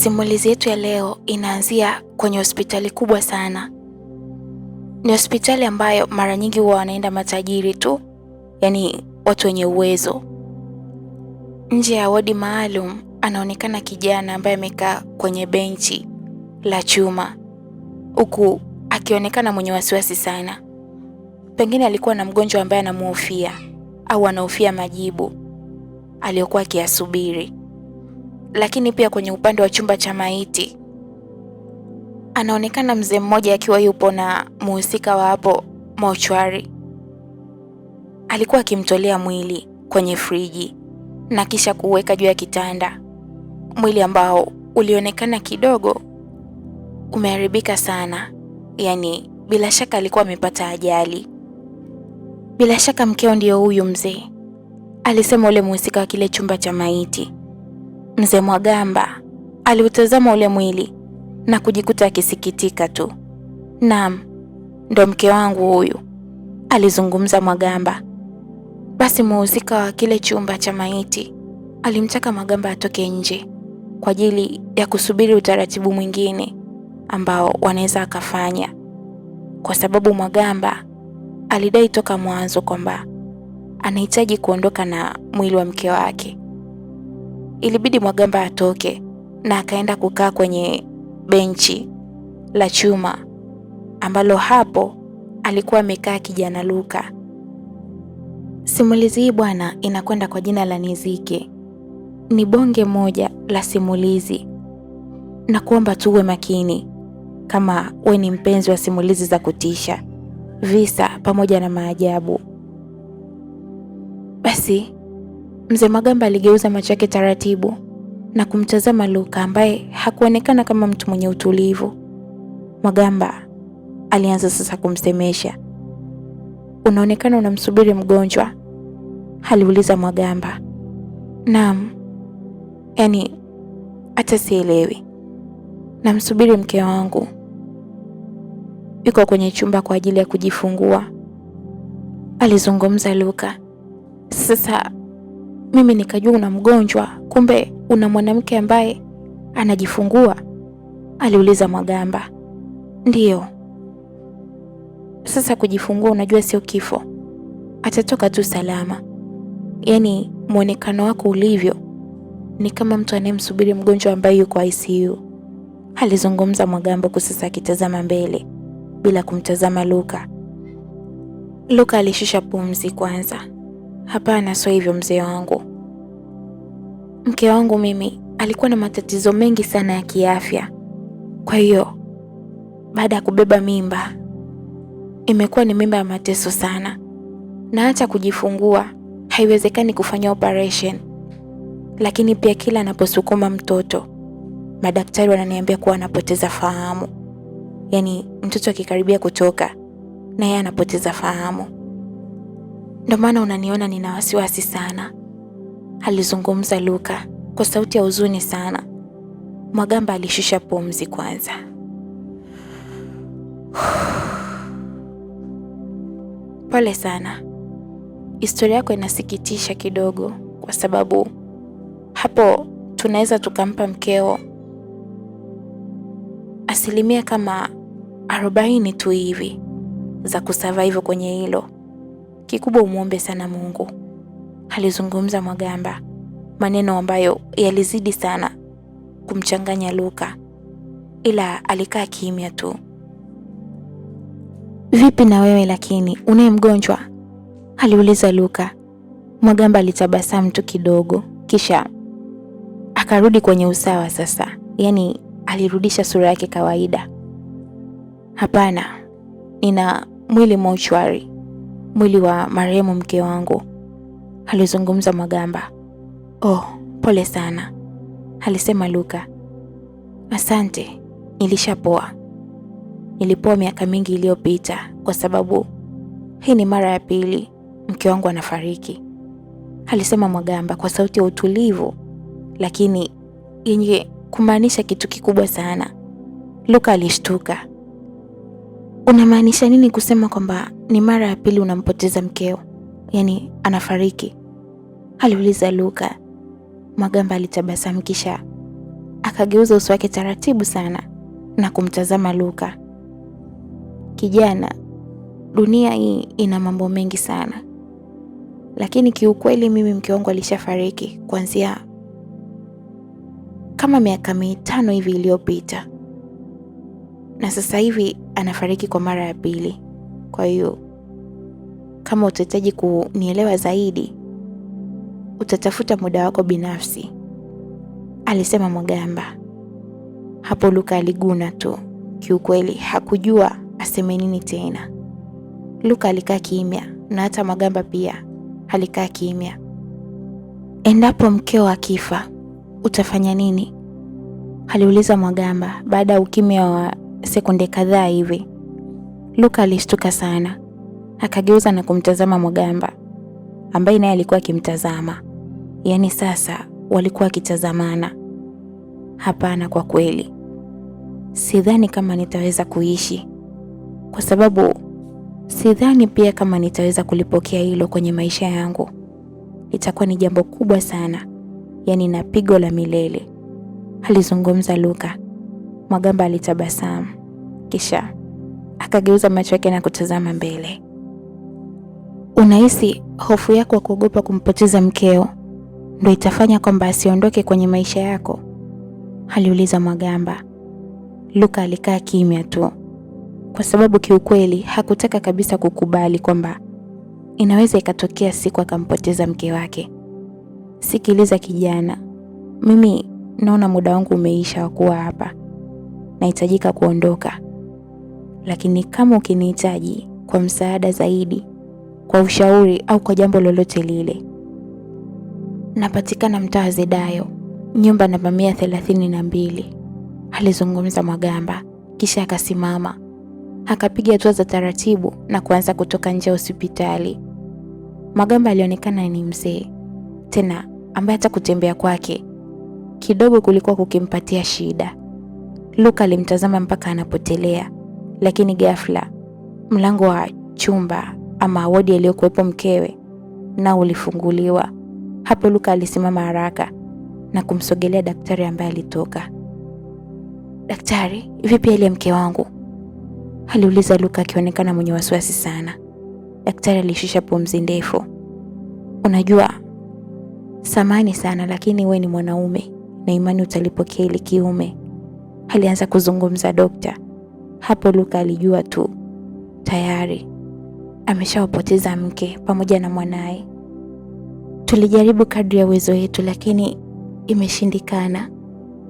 Simulizi yetu ya leo inaanzia kwenye hospitali kubwa sana. Ni hospitali ambayo mara nyingi huwa wanaenda matajiri tu, yaani watu wenye uwezo. Nje ya wodi maalum anaonekana kijana ambaye amekaa kwenye benchi la chuma, huku akionekana mwenye wasiwasi sana. Pengine alikuwa na mgonjwa ambaye anamuhofia au anahofia majibu aliyokuwa akiyasubiri. Lakini pia kwenye upande wa chumba cha maiti anaonekana mzee mmoja akiwa yupo na muhusika wa hapo mochwari. Alikuwa akimtolea mwili kwenye friji na kisha kuweka juu ya kitanda, mwili ambao ulionekana kidogo umeharibika sana. Yaani bila shaka alikuwa amepata ajali. Bila shaka mkeo ndio huyu mzee, alisema ule muhusika wa kile chumba cha maiti. Mzee Mwagamba aliutazama ule mwili na kujikuta akisikitika tu. Naam, ndo mke wangu huyu, alizungumza Mwagamba. Basi muhusika wa kile chumba cha maiti alimtaka Mwagamba atoke nje kwa ajili ya kusubiri utaratibu mwingine ambao wanaweza akafanya, kwa sababu Mwagamba alidai toka mwanzo kwamba anahitaji kuondoka na mwili wa mke wake. Ilibidi Mwagamba atoke na akaenda kukaa kwenye benchi la chuma ambalo hapo alikuwa amekaa kijana Luka. Simulizi hii bwana inakwenda kwa jina la Nizike. Ni bonge moja la simulizi, na kuomba tuwe makini kama we ni mpenzi wa simulizi za kutisha, visa pamoja na maajabu. Basi Mzee Mwagamba aligeuza macho yake taratibu na kumtazama Luka ambaye hakuonekana kama mtu mwenye utulivu. Mwagamba alianza sasa kumsemesha. Unaonekana unamsubiri mgonjwa, aliuliza Mwagamba. Naam, yaani hata sielewi. Namsubiri mke wangu, yuko kwenye chumba kwa ajili ya kujifungua, alizungumza Luka. Sasa mimi nikajua una mgonjwa, kumbe una mwanamke ambaye anajifungua, aliuliza Mwagamba. Ndiyo. Sasa kujifungua unajua sio kifo, atatoka tu salama. Yaani muonekano wako ulivyo ni kama mtu anayemsubiri mgonjwa ambaye yuko ICU, alizungumza Mwagamba kwa sasa akitazama mbele bila kumtazama Luka. Luka alishusha pumzi kwanza. Hapana, sio hivyo mzee wangu. Mke wangu mimi alikuwa na matatizo mengi sana ya kiafya. Kwa hiyo baada ya kubeba mimba, imekuwa ni mimba ya mateso sana. Na hata kujifungua haiwezekani kufanya operation. Lakini pia kila anaposukuma mtoto, madaktari wananiambia kuwa anapoteza fahamu. Yaani mtoto akikaribia kutoka na yeye anapoteza fahamu. Ndio maana unaniona nina wasiwasi sana, alizungumza Luka kwa sauti ya huzuni sana. Mwagamba alishusha pumzi kwanza. Pole sana. Historia yako inasikitisha kidogo, kwa sababu hapo tunaweza tukampa mkeo 40% tu hivi za kusurvive kwenye hilo. Kikubwa umuombe sana Mungu, alizungumza Mwagamba, maneno ambayo yalizidi sana kumchanganya Luka, ila alikaa kimya tu. Vipi na wewe lakini, unaye mgonjwa? aliuliza Luka. Mwagamba alitabasamu tu kidogo, kisha akarudi kwenye usawa sasa. Yaani alirudisha sura yake kawaida. Hapana, nina mwili mochwari, mwili wa marehemu mke wangu, alizungumza Mwagamba. Oh, pole sana, alisema Luka. Asante, nilishapoa. Nilipoa miaka mingi iliyopita, kwa sababu hii ni mara ya pili mke wangu anafariki, alisema Mwagamba kwa sauti ya utulivu lakini yenye kumaanisha kitu kikubwa sana. Luka alishtuka. Unamaanisha nini kusema kwamba ni mara ya pili unampoteza mkeo? Yaani anafariki? aliuliza Luka. Mwagamba alitabasamu kisha akageuza uso wake taratibu sana na kumtazama Luka. Kijana, dunia hii ina mambo mengi sana, lakini kiukweli mimi mke wangu alishafariki kuanzia kama miaka 5 hivi iliyopita, na sasa hivi anafariki kwa mara ya pili. Kwa hiyo kama utahitaji kunielewa zaidi, utatafuta muda wako binafsi, alisema Mwagamba. Hapo Luka aliguna tu. Kiukweli hakujua aseme nini tena. Luka alikaa kimya na hata Mwagamba pia alikaa kimya. Endapo mkeo akifa, utafanya nini? Aliuliza Mwagamba baada ya ukimya wa sekunde kadhaa hivi. Luka alishtuka sana. Akageuza na kumtazama Mwagamba ambaye naye alikuwa akimtazama. Yaani sasa walikuwa wakitazamana. Hapana, kwa kweli sidhani kama nitaweza kuishi, kwa sababu sidhani pia kama nitaweza kulipokea hilo kwenye maisha yangu. Itakuwa ni jambo kubwa sana, yaani na pigo la milele, alizungumza Luka. Mwagamba alitabasamu kisha akageuza macho yake na kutazama mbele. Unahisi hofu yako ya kuogopa kumpoteza mkeo ndio itafanya kwamba asiondoke kwenye maisha yako? Aliuliza Mwagamba. Luka alikaa kimya tu, kwa sababu kiukweli hakutaka kabisa kukubali kwamba inaweza ikatokea siku akampoteza mke wake. Sikiliza kijana, mimi naona muda wangu umeisha wa kuwa hapa, nahitajika kuondoka, lakini kama ukinihitaji kwa msaada zaidi, kwa ushauri au kwa jambo lolote lile, napatikana mtaa wa Zedayo, nyumba namba 132, alizungumza Mwagamba. Kisha akasimama, akapiga hatua za taratibu na kuanza kutoka nje ya hospitali. Mwagamba alionekana ni mzee tena ambaye hata kutembea kwake kidogo kulikuwa kukimpatia shida. Luka alimtazama mpaka anapotelea, lakini ghafla mlango wa chumba ama wodi aliyokuwepo mkewe na ulifunguliwa. Hapo Luka alisimama haraka na kumsogelea daktari ambaye alitoka. Daktari, vipi hali ya mke wangu? Aliuliza Luka akionekana mwenye wasiwasi sana. Daktari alishusha pumzi ndefu. Unajua, samahani sana, lakini we ni mwanaume na imani utalipokea ili kiume, alianza kuzungumza dokta. Hapo Luka alijua tu tayari ameshawapoteza mke pamoja na mwanaye. Tulijaribu kadri ya uwezo wetu, lakini imeshindikana,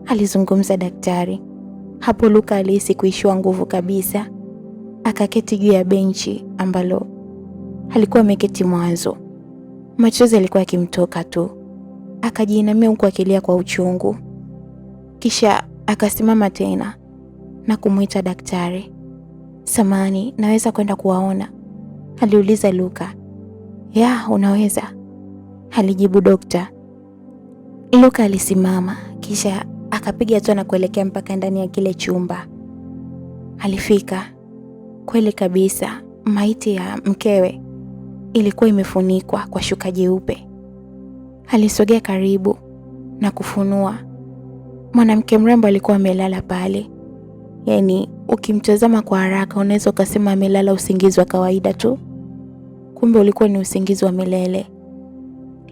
alizungumza daktari. Hapo Luka alihisi kuishiwa nguvu kabisa. Akaketi juu ya benchi ambalo alikuwa ameketi mwanzo. Machozi yalikuwa yakimtoka tu. Akajiinamia huku akilia kwa uchungu. Kisha akasimama tena na kumuita daktari. Samahani, naweza kwenda kuwaona? Aliuliza Luka. Ya, unaweza, alijibu dokta. Luka alisimama kisha akapiga hatua na kuelekea mpaka ndani ya kile chumba. Alifika. Kweli kabisa, maiti ya mkewe ilikuwa imefunikwa kwa shuka jeupe. Alisogea karibu na kufunua. Mwanamke mrembo alikuwa amelala pale. Yaani ukimtazama kwa haraka unaweza ukasema amelala usingizi wa kawaida tu, kumbe ulikuwa ni usingizi wa milele.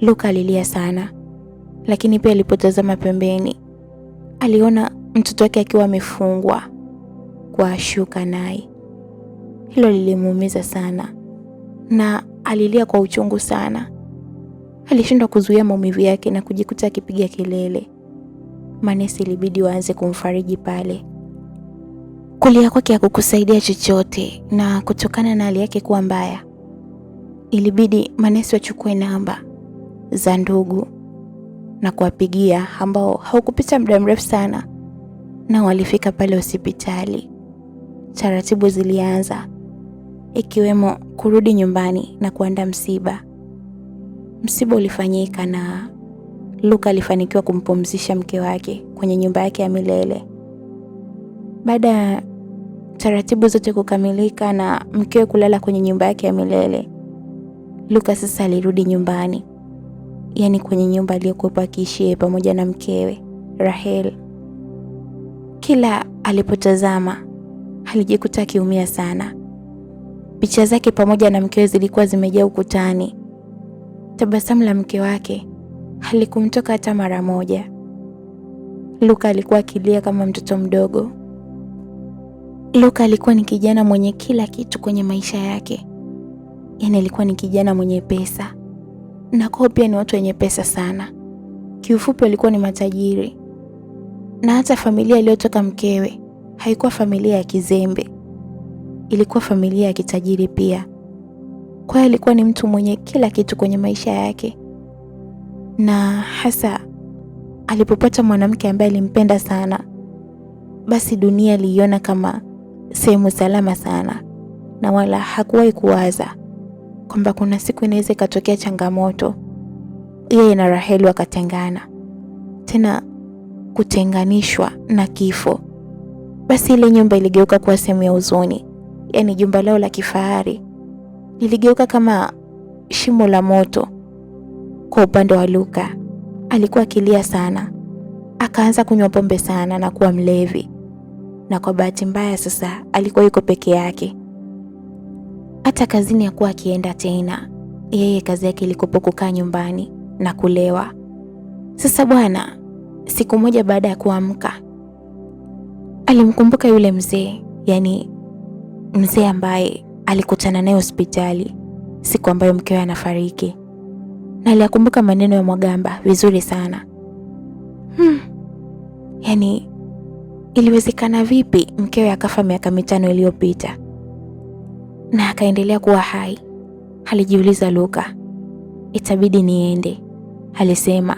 Luka alilia sana, lakini pia alipotazama pembeni aliona mtoto wake akiwa amefungwa kwa shuka naye. Hilo lilimuumiza sana na alilia kwa uchungu sana. Alishindwa kuzuia maumivu yake na kujikuta akipiga kelele. Manesi ilibidi waanze kumfariji pale. Kulia kwake hakukusaidia chochote, na kutokana na hali yake kuwa mbaya, ilibidi manesi wachukue namba za ndugu na kuwapigia, ambao haukupita muda mrefu sana na walifika pale hospitali. Taratibu zilianza, ikiwemo kurudi nyumbani na kuandaa msiba. Msiba ulifanyika na Luka alifanikiwa kumpumzisha mke wake kwenye nyumba yake ya milele. Baada ya taratibu zote kukamilika na mkewe kulala kwenye nyumba yake ya milele, Luka sasa alirudi nyumbani, yaani kwenye nyumba aliyokuwa akiishi pamoja na mkewe Rahel. Kila alipotazama alijikuta akiumia sana. Picha zake pamoja na mkewe zilikuwa zimejaa ukutani. Tabasamu la mke wake halikumtoka hata mara moja. Luka alikuwa akilia kama mtoto mdogo. Luka alikuwa ni kijana mwenye kila kitu kwenye maisha yake. Yaani alikuwa ni kijana mwenye pesa. Na kwao pia ni watu wenye pesa sana. Kiufupi walikuwa ni matajiri. Na hata familia iliyotoka mkewe haikuwa familia ya kizembe. Ilikuwa familia ya kitajiri pia. Kwa hiyo alikuwa ni mtu mwenye kila kitu kwenye maisha yake. Na hasa alipopata mwanamke ambaye alimpenda sana, basi dunia iliiona kama sehemu salama sana, na wala hakuwahi kuwaza kwamba kuna siku inaweza ikatokea changamoto, yeye na Raheli wakatengana, tena kutenganishwa na kifo. Basi ile nyumba iligeuka kuwa sehemu ya huzuni. Yaani jumba lao la kifahari liligeuka kama shimo la moto. Kwa upande wa Luka, alikuwa akilia sana. Akaanza kunywa pombe sana na kuwa mlevi. Na kwa bahati mbaya sasa alikuwa yuko peke yake. Hata kazini hakuwa akienda tena. Yeye kazi yake ilikuwa kukaa nyumbani na kulewa. Sasa bwana, siku moja baada ya kuamka, alimkumbuka yule mzee, yani mzee ambaye alikutana naye hospitali siku ambayo mkewe anafariki. Na aliyakumbuka maneno ya Mwagamba vizuri sana. Yani iliwezekana vipi mkewe akafa miaka 5 iliyopita na akaendelea kuwa hai? Alijiuliza Luka. Itabidi niende, alisema.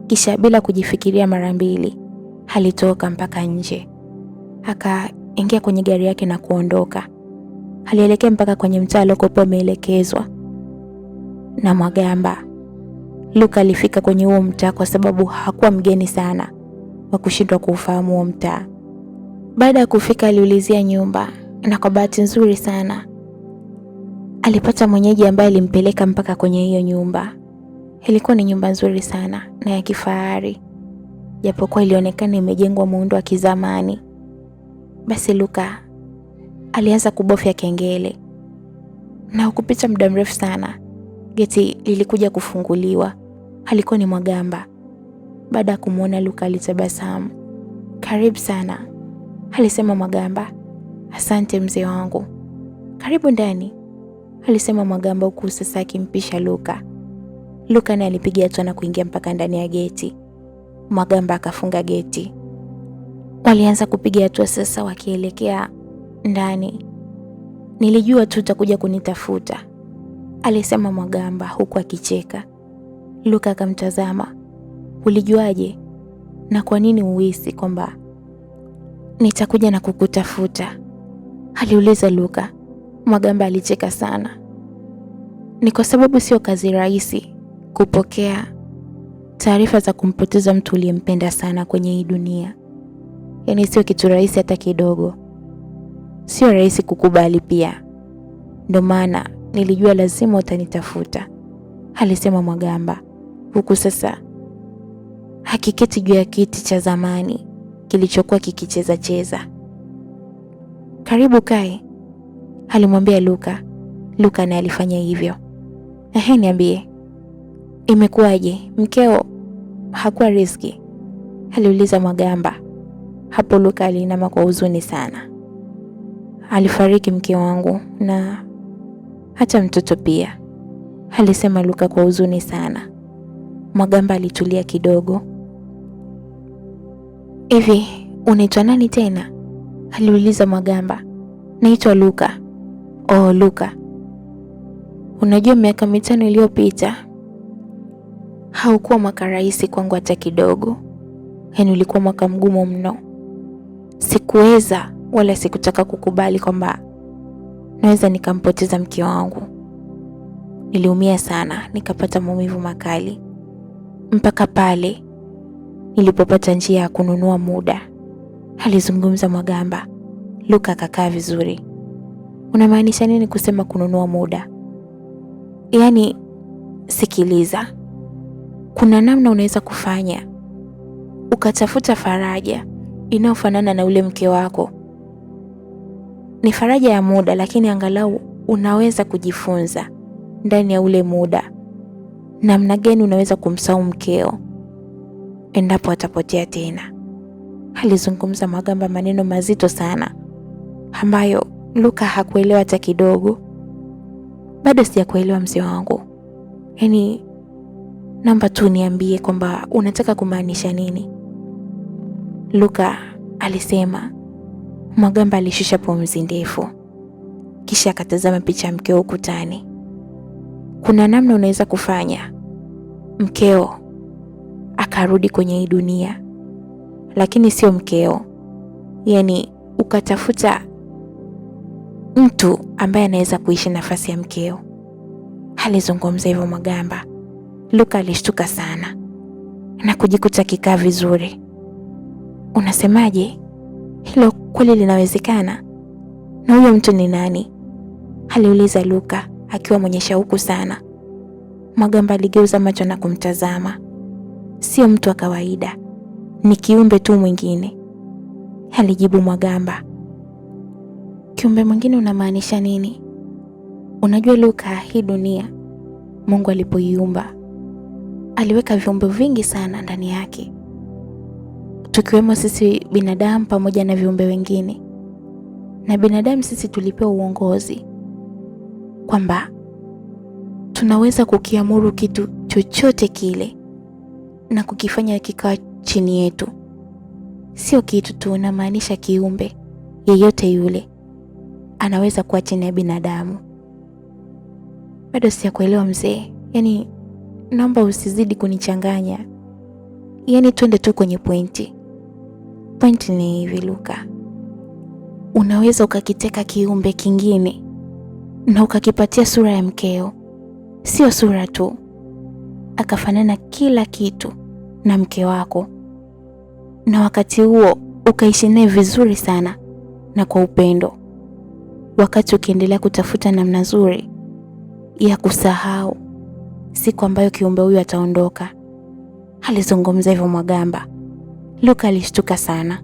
Kisha bila kujifikiria mara mbili alitoka mpaka nje. Akaingia kwenye gari yake na kuondoka. Alielekea mpaka kwenye mtaa alikokuwa ameelekezwa na Mwagamba. Luka alifika kwenye huo mtaa kwa sababu hakuwa mgeni sana wa kushindwa kuufahamu huo mtaa. Baada ya kufika aliulizia nyumba, na kwa bahati nzuri sana alipata mwenyeji ambaye alimpeleka mpaka kwenye hiyo nyumba. Ilikuwa ni nyumba nzuri sana na ya kifahari, japokuwa ilionekana imejengwa muundo wa kizamani. Basi Luka alianza kubofya kengele, na ukupita muda mrefu sana geti lilikuja kufunguliwa. Alikuwa ni Mwagamba. Baada ya kumuona Luka alitabasamu. Karibu sana, alisema Mwagamba. Asante mzee wangu. Karibu ndani, alisema Mwagamba huku sasa akimpisha Luka. Luka naye alipiga hatua na kuingia mpaka ndani ya geti. Mwagamba akafunga geti. Walianza kupiga hatua sasa wakielekea ndani. Nilijua tu utakuja kunitafuta, alisema Mwagamba huku akicheka. Luka akamtazama. Ulijuaje? Na kwa nini uhisi kwamba nitakuja na kukutafuta? aliuliza Luka. Mwagamba alicheka sana. Ni kwa sababu sio kazi rahisi kupokea taarifa za kumpoteza mtu uliyempenda sana kwenye hii dunia. Yaani sio kitu rahisi hata kidogo. Sio rahisi kukubali pia. Ndio maana nilijua lazima utanitafuta, alisema Mwagamba huku sasa hakiketi juu ya kiti cha zamani kilichokuwa kikicheza cheza. Karibu kae, alimwambia Luka. Luka naye alifanya hivyo. Niambie, imekuwaje? Mkeo hakuwa riski? aliuliza Mwagamba. Hapo Luka aliinama kwa huzuni sana. Alifariki mke wangu na hata mtoto pia, alisema Luka kwa huzuni sana. Mwagamba alitulia kidogo. Hivi unaitwa nani tena? aliuliza Mwagamba. Naitwa Luka. Oh, Luka. Unajua miaka 5 iliyopita haukuwa mwaka rahisi kwangu hata kidogo. Yaani ulikuwa mwaka mgumu mno. Sikuweza wala sikutaka kukubali kwamba naweza nikampoteza mke wangu. Niliumia sana, nikapata maumivu makali. Mpaka pale nilipopata njia ya kununua muda, alizungumza Mwagamba. Luka akakaa vizuri. Unamaanisha nini kusema kununua muda? Yaani sikiliza. Kuna namna unaweza kufanya ukatafuta faraja inayofanana na ule mke wako. Ni faraja ya muda, lakini angalau unaweza kujifunza ndani ya ule muda namna gani unaweza kumsahau mkeo endapo atapotea tena. Alizungumza Mwagamba maneno mazito sana ambayo Luka hakuelewa hata kidogo. Bado sijakuelewa mzee wangu. Yaani naomba tu niambie kwamba unataka kumaanisha nini? Luka alisema. Mwagamba alishusha pumzi ndefu, kisha akatazama picha ya mkeo ukutani. Kuna namna unaweza kufanya mkeo akarudi kwenye hii dunia, lakini sio mkeo. Yaani ukatafuta mtu ambaye anaweza kuishi nafasi ya mkeo. Alizungumza hivyo Mwagamba. Luka alishtuka sana na kujikuta kikaa vizuri. Unasemaje? Hilo kweli linawezekana? Na huyo mtu ni nani? Aliuliza Luka akiwa mwenye shauku sana. Mwagamba aligeuza macho na kumtazama. Sio mtu wa kawaida, ni kiumbe tu mwingine, alijibu Mwagamba. Kiumbe mwingine unamaanisha nini? Unajua Luka, hii dunia Mungu alipoiumba aliweka viumbe vingi sana ndani yake, tukiwemo sisi binadamu pamoja na viumbe wengine. Na binadamu sisi tulipewa uongozi kwamba tunaweza kukiamuru kitu chochote kile na kukifanya kikawa chini yetu. Sio kitu tu, unamaanisha kiumbe yeyote yule anaweza kuwa chini ya binadamu. Bado sijakuelewa mzee. Yaani naomba usizidi kunichanganya. Yaani twende tu kwenye pointi. Pointi ni hivi Luka. Unaweza ukakiteka kiumbe kingine na ukakipatia sura ya mkeo. Sio sura tu, akafanana kila kitu na mke wako, na wakati huo ukaishi naye vizuri sana na kwa upendo, wakati ukiendelea kutafuta namna nzuri ya kusahau siku ambayo kiumbe huyu ataondoka. Alizungumza hivyo Mwagamba. Luka alishtuka sana.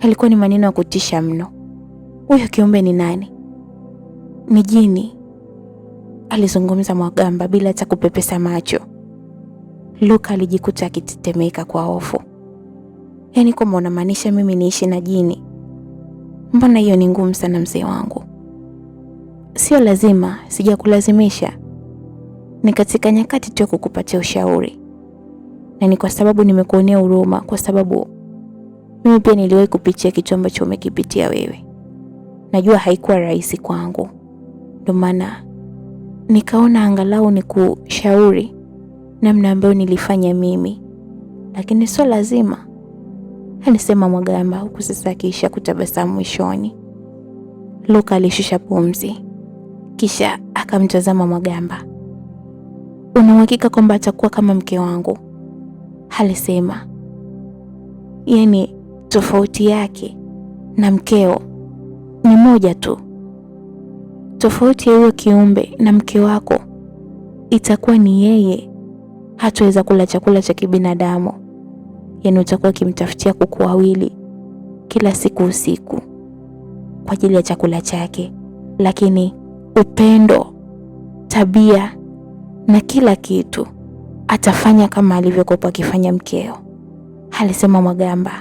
Alikuwa ni maneno ya kutisha mno. Huyo kiumbe ni nani? Ni jini, alizungumza Mwagamba bila hata kupepesa macho. Luka alijikuta akitetemeka kwa hofu. Yaani kama unamaanisha mimi niishi na jini? Mbona hiyo ni ngumu sana mzee wangu. Sio lazima, sijakulazimisha. Ni katika nyakati tu kukupatia ushauri. Na ni kwa sababu nimekuonea huruma, kwa sababu mimi pia niliwahi kupitia kitu ambacho umekipitia wewe. Najua haikuwa rahisi kwangu. Ndio maana nikaona angalau nikushauri namna ambayo nilifanya mimi. Lakini sio lazima, alisema Mwagamba huku sasa akiisha kutabasamu mwishoni. Luka alishusha pumzi, kisha akamtazama Mwagamba. Una uhakika kwamba atakuwa kama mke wangu? Alisema. Yaani tofauti yake na mkeo ni moja tu. Tofauti ya huyo kiumbe na mke wako itakuwa ni yeye hataweza kula chakula cha kibinadamu. Yaani utakuwa kimtafutia kuku wawili kila siku usiku kwa ajili ya chakula chake, lakini upendo, tabia na kila kitu atafanya kama alivyokuwa akifanya mkeo, alisema Mwagamba.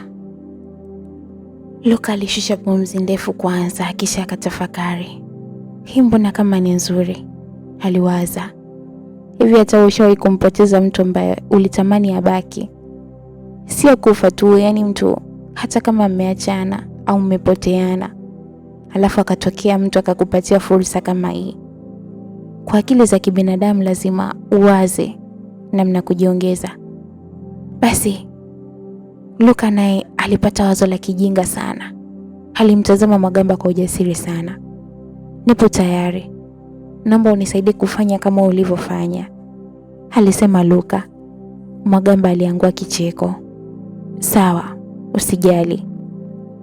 Luka alishusha pumzi ndefu kwanza, kisha akatafakari. Hii mbona kama ni nzuri, aliwaza. Hivi hata ushawahi kumpoteza mtu ambaye ulitamani abaki? Sio kufa tu, yani mtu hata kama mmeachana au mmepoteana, alafu akatokea mtu akakupatia fursa kama hii. Kwa akili za kibinadamu lazima uwaze namna kujiongeza. Basi Luka naye alipata wazo la kijinga sana. Alimtazama Mwagamba kwa ujasiri sana. Nipo tayari, naomba unisaidie kufanya kama ulivyofanya, alisema Luka. Mwagamba aliangua kicheko. Sawa, usijali.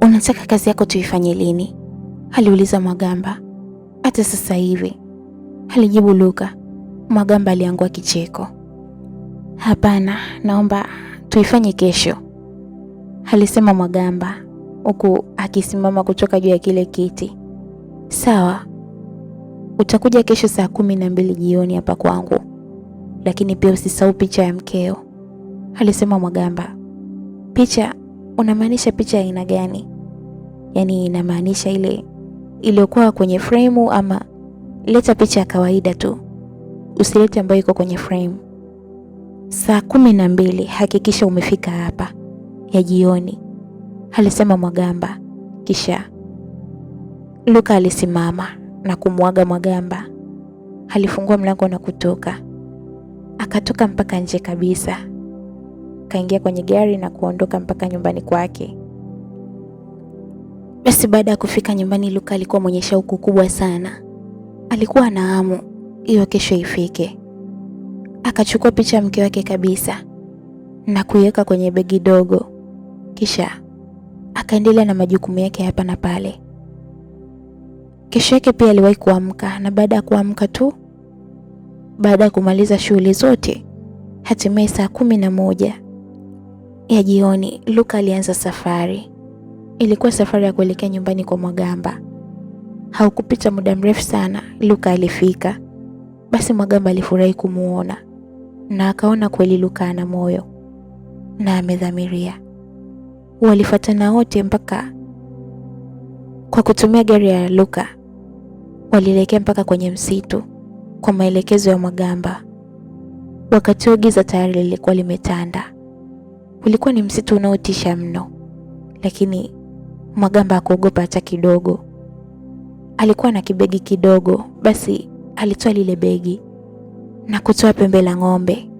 Unataka kazi yako tuifanye lini? Aliuliza Mwagamba. Hata sasa hivi, alijibu Luka. Mwagamba aliangua kicheko. Hapana, naomba tuifanye kesho. alisema Mwagamba huku akisimama kutoka juu ya kile kiti. Sawa, utakuja kesho saa 12 jioni hapa kwangu, lakini pia usisahau picha ya mkeo, alisema Mwagamba. Picha? Unamaanisha picha ya aina gani? Yaani inamaanisha ile iliyokuwa kwenye frame ama leta picha ya kawaida tu, usilete ambayo iko kwenye frame. Saa 12 hakikisha umefika hapa ya jioni, alisema Mwagamba. Kisha Luka alisimama na kumwaga Mwagamba. Alifungua mlango na kutoka. Akatoka mpaka nje kabisa. Kaingia kwenye gari na kuondoka mpaka nyumbani kwake. Basi baada ya kufika nyumbani, Luka alikuwa mwenye shauku kubwa sana. Alikuwa na hamu hiyo kesho ifike. Akachukua picha ya mke wake kabisa na kuiweka kwenye begi dogo. Kisha akaendelea na majukumu yake hapa na pale. Kesho yake pia aliwahi kuamka, na baada ya kuamka tu, baada ya kumaliza shughuli zote, hatimaye saa 11 ya jioni Luka alianza safari. Ilikuwa safari ya kuelekea nyumbani kwa Mwagamba. Haukupita muda mrefu sana Luka alifika. Basi Mwagamba alifurahi kumuona na akaona kweli Luka ana moyo na amedhamiria. Walifuatana wote mpaka kwa kutumia gari ya Luka. Walielekea mpaka kwenye msitu kwa maelekezo ya Mwagamba. Wakati huo giza tayari lilikuwa limetanda. Ulikuwa ni msitu unaotisha mno, lakini Mwagamba hakuogopa hata kidogo. Alikuwa na kibegi kidogo, basi alitoa lile begi na kutoa pembe la ng'ombe.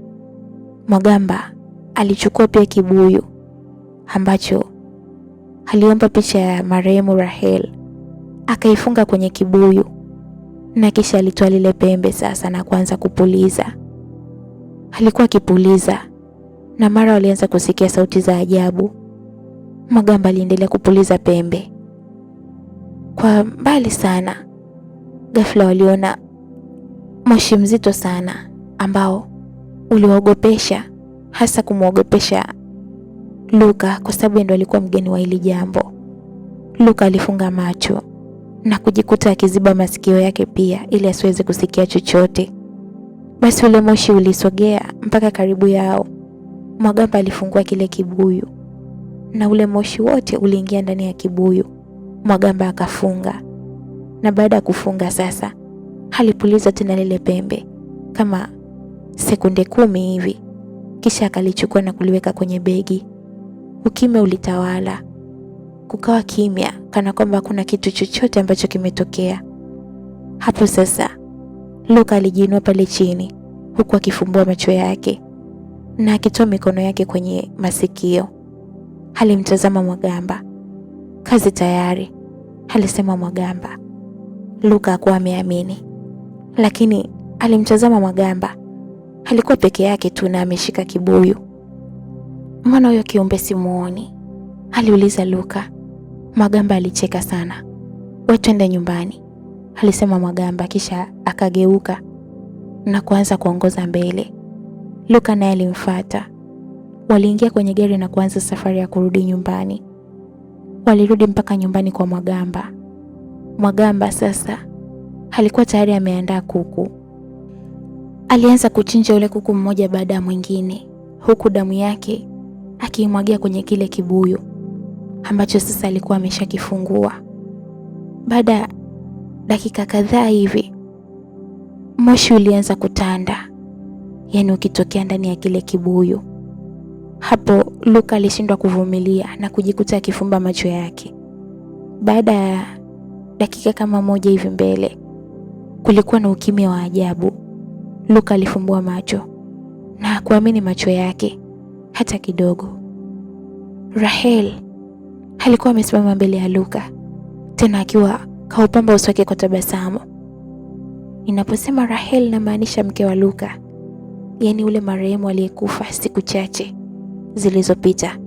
Mwagamba alichukua pia kibuyu ambacho aliomba picha ya marehemu Rahel, akaifunga kwenye kibuyu, na kisha alitoa lile pembe sasa na kuanza kupuliza. Alikuwa akipuliza na mara walianza kusikia sauti za ajabu. Mwagamba aliendelea kupuliza pembe. Kwa mbali sana, ghafla waliona moshi mzito sana ambao uliwaogopesha, hasa kumwogopesha Luka kwa sababu ndio alikuwa mgeni wa hili jambo. Luka alifunga macho na kujikuta akiziba masikio yake pia ili asiweze kusikia chochote. Basi ule moshi ulisogea mpaka karibu yao. Mwagamba alifungua kile kibuyu na ule moshi wote uliingia ndani ya kibuyu. Mwagamba akafunga, na baada ya kufunga sasa alipuliza tena lile pembe kama sekunde 10 hivi, kisha akalichukua na kuliweka kwenye begi. Ukimya ulitawala. Kukawa kimya kana kwamba hakuna kitu chochote ambacho kimetokea. Hapo sasa Luka alijiinua pale chini huku akifumbua macho yake na akitoa mikono yake kwenye masikio. Alimtazama Mwagamba. Kazi tayari, alisema Mwagamba. Luka hakuwa ameamini, lakini alimtazama Mwagamba. Alikuwa peke yake tu na ameshika kibuyu. Mbona huyo kiumbe simuoni? Aliuliza Luka. Mwagamba alicheka sana. Wewe twende nyumbani, alisema Mwagamba, kisha akageuka na kuanza kuongoza mbele. Luka naye alimfuata. Waliingia kwenye gari na kuanza safari ya kurudi nyumbani. Walirudi mpaka nyumbani kwa Mwagamba. Mwagamba sasa alikuwa tayari ameandaa kuku. Alianza kuchinja ule kuku mmoja baada ya mwingine, huku damu yake akiimwagia kwenye kile kibuyu ambacho sasa alikuwa ameshakifungua. Baada ya dakika kadhaa hivi, moshi ulianza kutanda, yaani ukitokea ndani ya kile kibuyu. Hapo Luka alishindwa kuvumilia na kujikuta akifumba macho yake. Baada ya dakika kama 1 hivi mbele, kulikuwa na ukimya wa ajabu. Luka alifumbua macho na hakuamini macho yake hata kidogo. Rahel alikuwa amesimama mbele ya Luka, tena akiwa kaupamba uso wake kwa tabasamu. Ninaposema Rahel namaanisha mke wa Luka, yaani ule marehemu aliyekufa siku chache zilizopita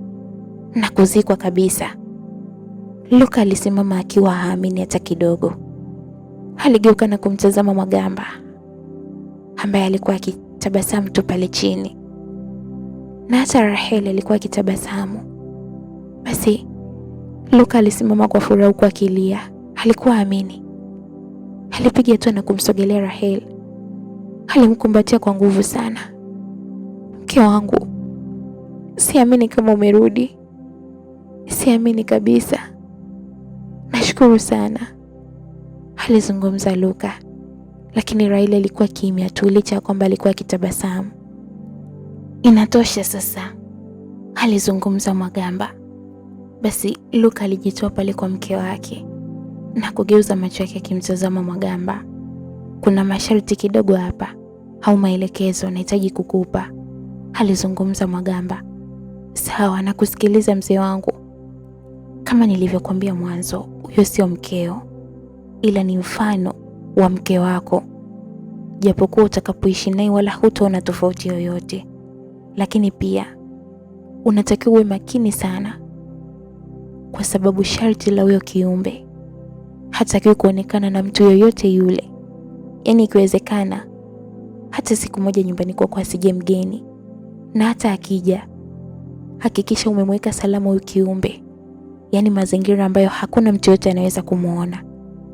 na kuzikwa kabisa. Luka alisimama akiwa haamini hata kidogo. Aligeuka na kumtazama Mwagamba ambaye alikuwa akitabasamu tu pale chini, na hata Rahel alikuwa akitabasamu. Basi Luka alisimama kwa furaha huku akilia. Alikuwa amini. Alipiga hatua na kumsogelea Rahel. Alimkumbatia kwa nguvu sana. Mke wangu, siamini kama umerudi. Siamini kabisa. Nashukuru sana, alizungumza Luka. Lakini Rahel alikuwa kimya tu, licha ya kwamba alikuwa akitabasamu. Inatosha sasa, alizungumza Mwagamba. Basi Luka alijitoa pale kwa mke wake na kugeuza macho yake akimtazama Mwagamba. Kuna masharti kidogo hapa, au maelekezo nahitaji kukupa, alizungumza Mwagamba. Sawa, nakusikiliza mzee wangu. Kama nilivyokuambia mwanzo, huyo sio mkeo, ila ni mfano wa mke wako. Japokuwa utakapoishi naye wala hutaona tofauti yoyote, lakini pia unatakiwa uwe makini sana, kwa sababu sharti la huyo kiumbe hatakiwi kuonekana na mtu yoyote yule. Yaani ikiwezekana hata siku moja nyumbani kwako asije mgeni, na hata akija hakikisha umemweka salama huyo kiumbe, yaani mazingira ambayo hakuna mtu yote anaweza kumuona.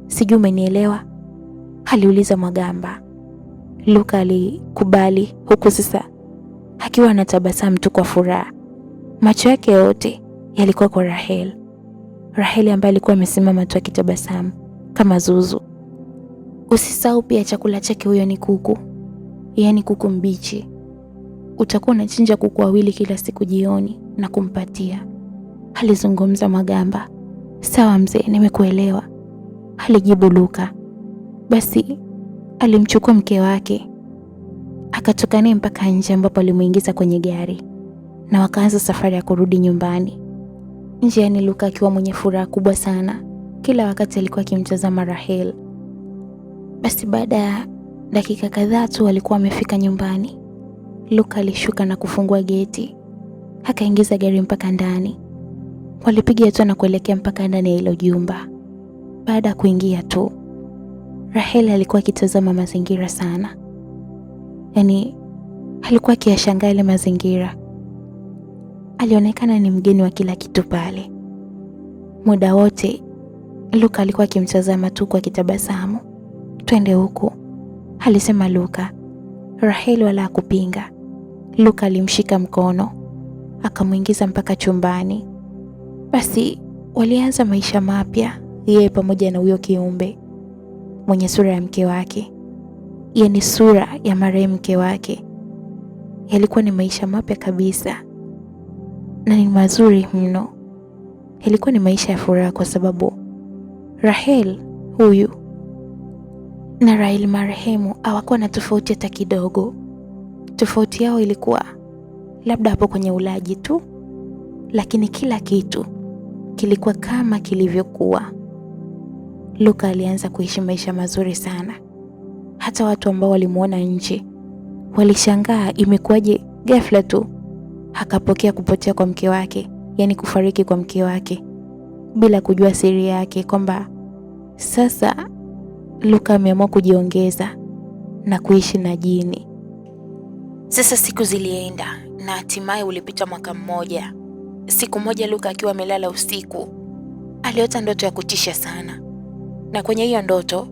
Sijui umenielewa? Aliuliza Mwagamba. Luka alikubali, huku sasa akiwa anatabasamu tu kwa furaha. Macho yake yote yalikuwa kwa Rahel. Rahel ambaye alikuwa amesimama tu akitabasamu kama zuzu. Usisahau pia chakula chake huyo ni kuku, yaani kuku mbichi. Utakuwa unachinja kuku wawili kila siku jioni na kumpatia, alizungumza Mwagamba. Sawa mzee, nimekuelewa, alijibu Luka. Basi alimchukua mke wake akatoka naye mpaka nje, ambapo alimuingiza kwenye gari na wakaanza safari ya kurudi nyumbani. Njiani Luka akiwa mwenye furaha kubwa sana, kila wakati alikuwa akimtazama Rahel. Basi baada ya dakika kadhaa tu walikuwa wamefika nyumbani. Luka alishuka na kufungua geti, akaingiza gari mpaka ndani. Walipiga hatua na kuelekea mpaka ndani ya hilo jumba. Baada ya kuingia tu, Rahel alikuwa akitazama mazingira sana. Yaani alikuwa akiyashangaa ile mazingira. Alionekana ni mgeni wa kila kitu pale. Muda wote Luka alikuwa akimtazama tu kwa kitabasamu. Twende huku, alisema Luka. Rahel wala hakupinga. Luka alimshika mkono akamuingiza mpaka chumbani. Basi walianza maisha mapya, yeye pamoja na huyo kiumbe mwenye sura ya mke wake, yaani sura ya marehemu mke wake. Yalikuwa ni maisha mapya kabisa na ni mazuri mno. Yalikuwa ni maisha ya furaha, kwa sababu Rahel huyu na Rahel marehemu hawakuwa na tofauti hata kidogo. Tofauti yao ilikuwa labda hapo kwenye ulaji tu, lakini kila kitu kilikuwa kama kilivyokuwa. Luka alianza kuishi maisha mazuri sana. Hata watu ambao walimuona nje walishangaa imekuwaje ghafla tu akapokea kupotea kwa mke wake, yaani kufariki kwa mke wake, bila kujua siri yake, kwamba sasa Luka ameamua kujiongeza na kuishi na jini. Sasa siku zilienda na hatimaye ulipita mwaka mmoja. Siku moja Luka akiwa amelala usiku, aliota ndoto ya kutisha sana. Na kwenye hiyo ndoto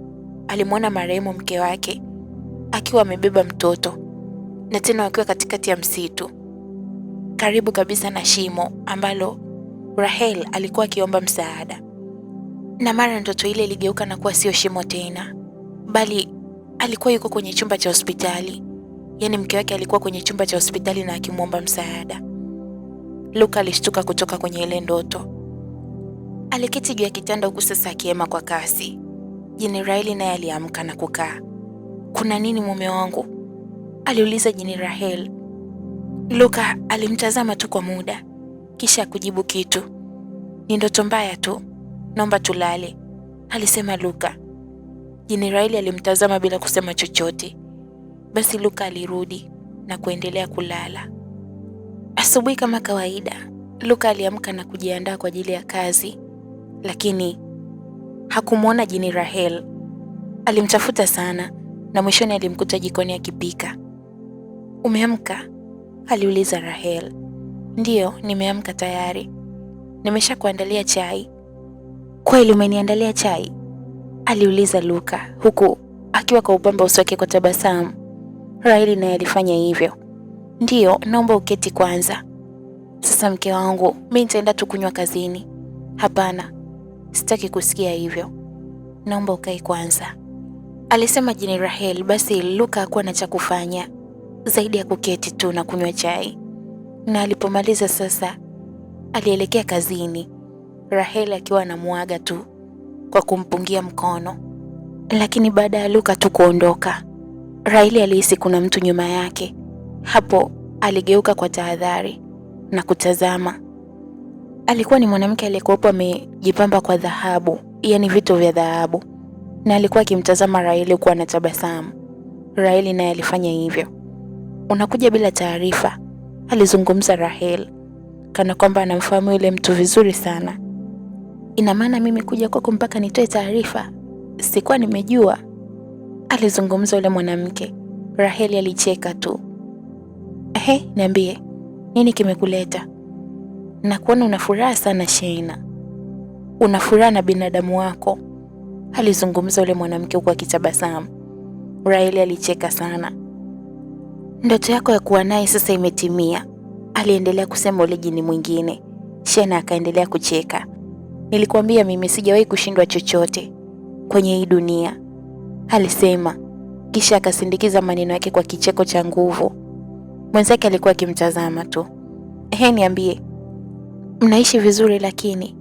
alimwona marehemu mke wake akiwa amebeba mtoto, na tena wakiwa katikati ya msitu, karibu kabisa na shimo ambalo Rahel alikuwa akiomba msaada. Na mara ndoto ile iligeuka na kuwa sio shimo tena, bali alikuwa yuko kwenye chumba cha hospitali. Yaani mke wake alikuwa kwenye chumba cha hospitali na akimwomba msaada. Luka alishtuka kutoka kwenye ile ndoto. Aliketi juu ya kitanda huku sasa akiema kwa kasi. Jini Rahel naye aliamka na kukaa. Kuna nini mume wangu? Aliuliza Jini Rahel. Luka alimtazama tu kwa muda, kisha kujibu kitu. Ni ndoto mbaya tu, naomba tulale, alisema Luka. Jini Rahel alimtazama bila kusema chochote. Basi Luka alirudi na kuendelea kulala. Asubuhi kama kawaida, Luka aliamka na kujiandaa kwa ajili ya kazi, lakini hakumwona Jini Rahel. Alimtafuta sana na mwishoni alimkuta jikoni akipika. Umeamka? Aliuliza Rahel. Ndiyo, nimeamka tayari. nimeshakuandalia chai. Kweli umeniandalia chai? Aliuliza Luka huku akiwa kwa upamba uso wake kwa tabasamu. Raheli naye alifanya hivyo. Ndiyo, naomba uketi kwanza. Sasa mke wangu, mimi nitaenda tu kunywa kazini. Hapana, sitaki kusikia hivyo. Naomba ukae kwanza, alisema jini Rahel. Basi Luka hakuwa na cha kufanya zaidi ya kuketi tu na kunywa chai. Na alipomaliza sasa, alielekea kazini, Rahel akiwa anamuaga tu kwa kumpungia mkono. Lakini baada ya Luka tu kuondoka, Rahel alihisi kuna mtu nyuma yake. Hapo aligeuka kwa tahadhari na kutazama. Alikuwa ni mwanamke aliyekuwa amejipamba kwa dhahabu, yaani vitu vya dhahabu, na alikuwa akimtazama Rahel kwa na tabasamu. Rahel naye alifanya hivyo. Unakuja bila taarifa, alizungumza Rahel kana kwamba anamfahamu yule mtu vizuri sana. Ina maana mimi kuja kwako mpaka nitoe taarifa? Sikuwa nimejua, alizungumza yule mwanamke. Rahel alicheka tu. Niambie, nini kimekuleta? Na kuona una furaha sana Sheina. Una furaha na binadamu wako, alizungumza yule mwanamke huku akitabasamu. Rahel alicheka sana. Ndoto yako ya kuwa naye sasa imetimia, aliendelea kusema yule jini mwingine. Sheina akaendelea kucheka. Nilikwambia mimi sijawahi kushindwa chochote kwenye hii dunia, alisema, kisha akasindikiza maneno yake kwa kicheko cha nguvu. Mwenzake alikuwa akimtazama tu. Niambie, mnaishi vizuri lakini?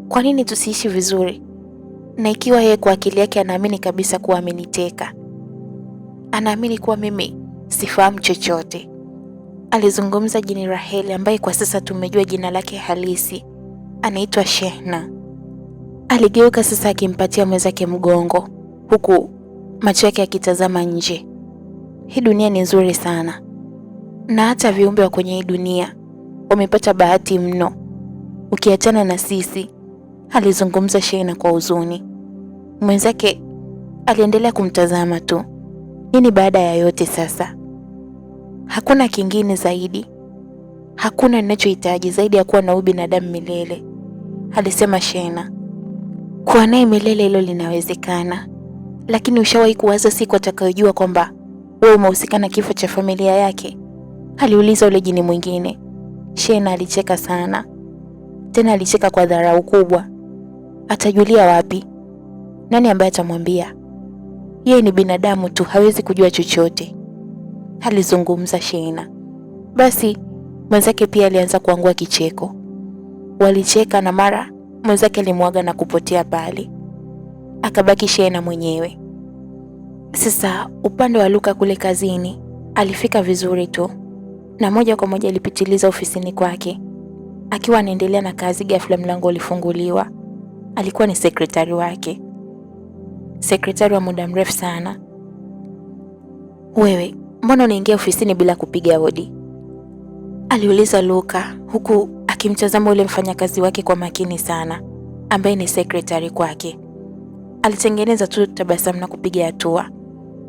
Kwa nini tusiishi vizuri? Na ikiwa yeye kwa akili yake anaamini kabisa kuwa ameniteka, anaamini kuwa mimi sifahamu chochote, alizungumza jini Rahel ambaye kwa sasa tumejua jina lake halisi, anaitwa Shehna. Aligeuka sasa akimpatia mwenzake mgongo huku macho yake akitazama nje. Hii dunia ni nzuri sana, na hata viumbe wa kwenye hii dunia wamepata bahati mno ukiachana na sisi, alizungumza Shehna kwa huzuni. Mwenzake aliendelea kumtazama tu. Nini baada ya yote sasa? Hakuna kingine zaidi, hakuna ninachohitaji zaidi ya kuwa na ubinadamu milele, alisema Shehna. Kuwa naye milele hilo linawezekana, lakini ushawahi kuwaza siku atakayojua kwamba wewe umehusika na kifo cha familia yake? Aliuliza yule jini mwingine. Shehna alicheka sana, tena alicheka kwa dharau kubwa. Atajulia wapi? Nani ambaye atamwambia? Yeye ni binadamu tu, hawezi kujua chochote, alizungumza Shehna. Basi mwenzake pia alianza kuangua kicheko. Walicheka na mara mwenzake alimwaga na kupotea pale. Akabaki Shehna mwenyewe. Sasa upande wa Luka kule kazini, alifika vizuri tu na moja kwa moja alipitiliza ofisini kwake. Akiwa anaendelea na kazi, ghafla mlango ulifunguliwa. Alikuwa ni sekretari wake, sekretari wa muda mrefu sana. Wewe, mbona unaingia ofisini bila kupiga hodi? Aliuliza Luka huku akimtazama yule mfanyakazi wake kwa makini sana ambaye ni sekretari kwake. Alitengeneza tu tabasamu na kupiga hatua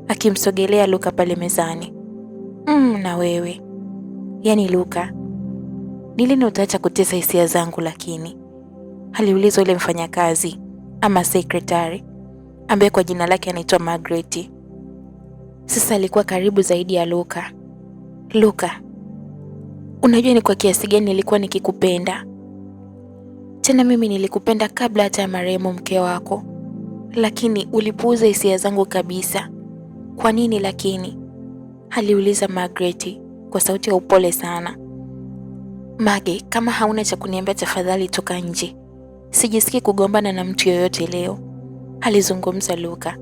akimsogelea Luka pale mezani. Na wewe, yaani Luka, ni lini utaacha kutesa hisia zangu lakini? Aliuliza yule mfanyakazi ama sekretari ambaye kwa jina lake anaitwa Margaret. Sasa alikuwa karibu zaidi ya Luka. Luka, unajua ni kwa kiasi gani nilikuwa nikikupenda? Tena mimi nilikupenda kabla hata ya marehemu mke wako, lakini ulipuuza hisia zangu kabisa. Kwa nini lakini? Aliuliza Margaret kwa sauti ya upole sana. Mage, kama hauna cha kuniambia tafadhali toka nje. Sijisikii kugombana na mtu yoyote leo, alizungumza Luka.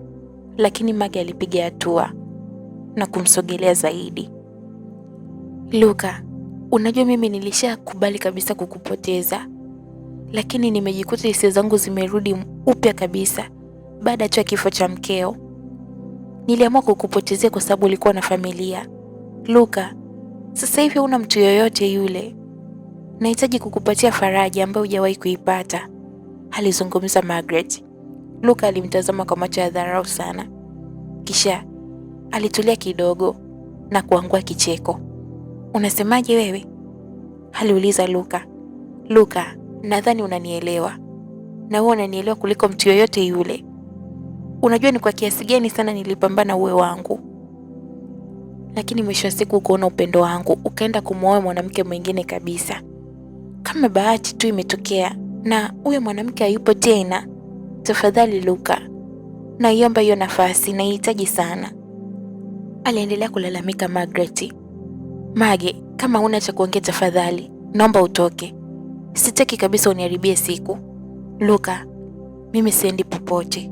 Lakini Mage alipiga hatua na kumsogelea zaidi. Luka, unajua mimi nilishakubali kabisa kukupoteza, lakini nimejikuta hisia zangu zimerudi upya kabisa baada tu ya kifo cha mkeo. Niliamua kukupotezea kwa sababu ulikuwa na familia. Luka, sasa hivi huna mtu yoyote yule. Nahitaji kukupatia faraja ambayo hujawahi kuipata, alizungumza Margaret. Luka alimtazama kwa macho ya dharau sana, kisha alitulia kidogo na kuangua kicheko. Unasemaje wewe? Aliuliza Luka. Luka, nadhani unanielewa. Na wewe unanielewa kuliko mtu yoyote yule. Unajua ni kwa kiasi gani sana nilipambana uwe wangu. Lakini mwisho wa siku ukaona upendo wangu, ukaenda kumwoa mwanamke mwingine kabisa. Kama bahati tu imetokea na huyo mwanamke hayupo tena. Tafadhali Luka, naiomba hiyo nafasi, naihitaji sana. Aliendelea kulalamika Margaret. Mage, kama huna cha kuongea tafadhali, naomba utoke. Sitaki kabisa uniharibie siku. Luka, mimi siendi popote.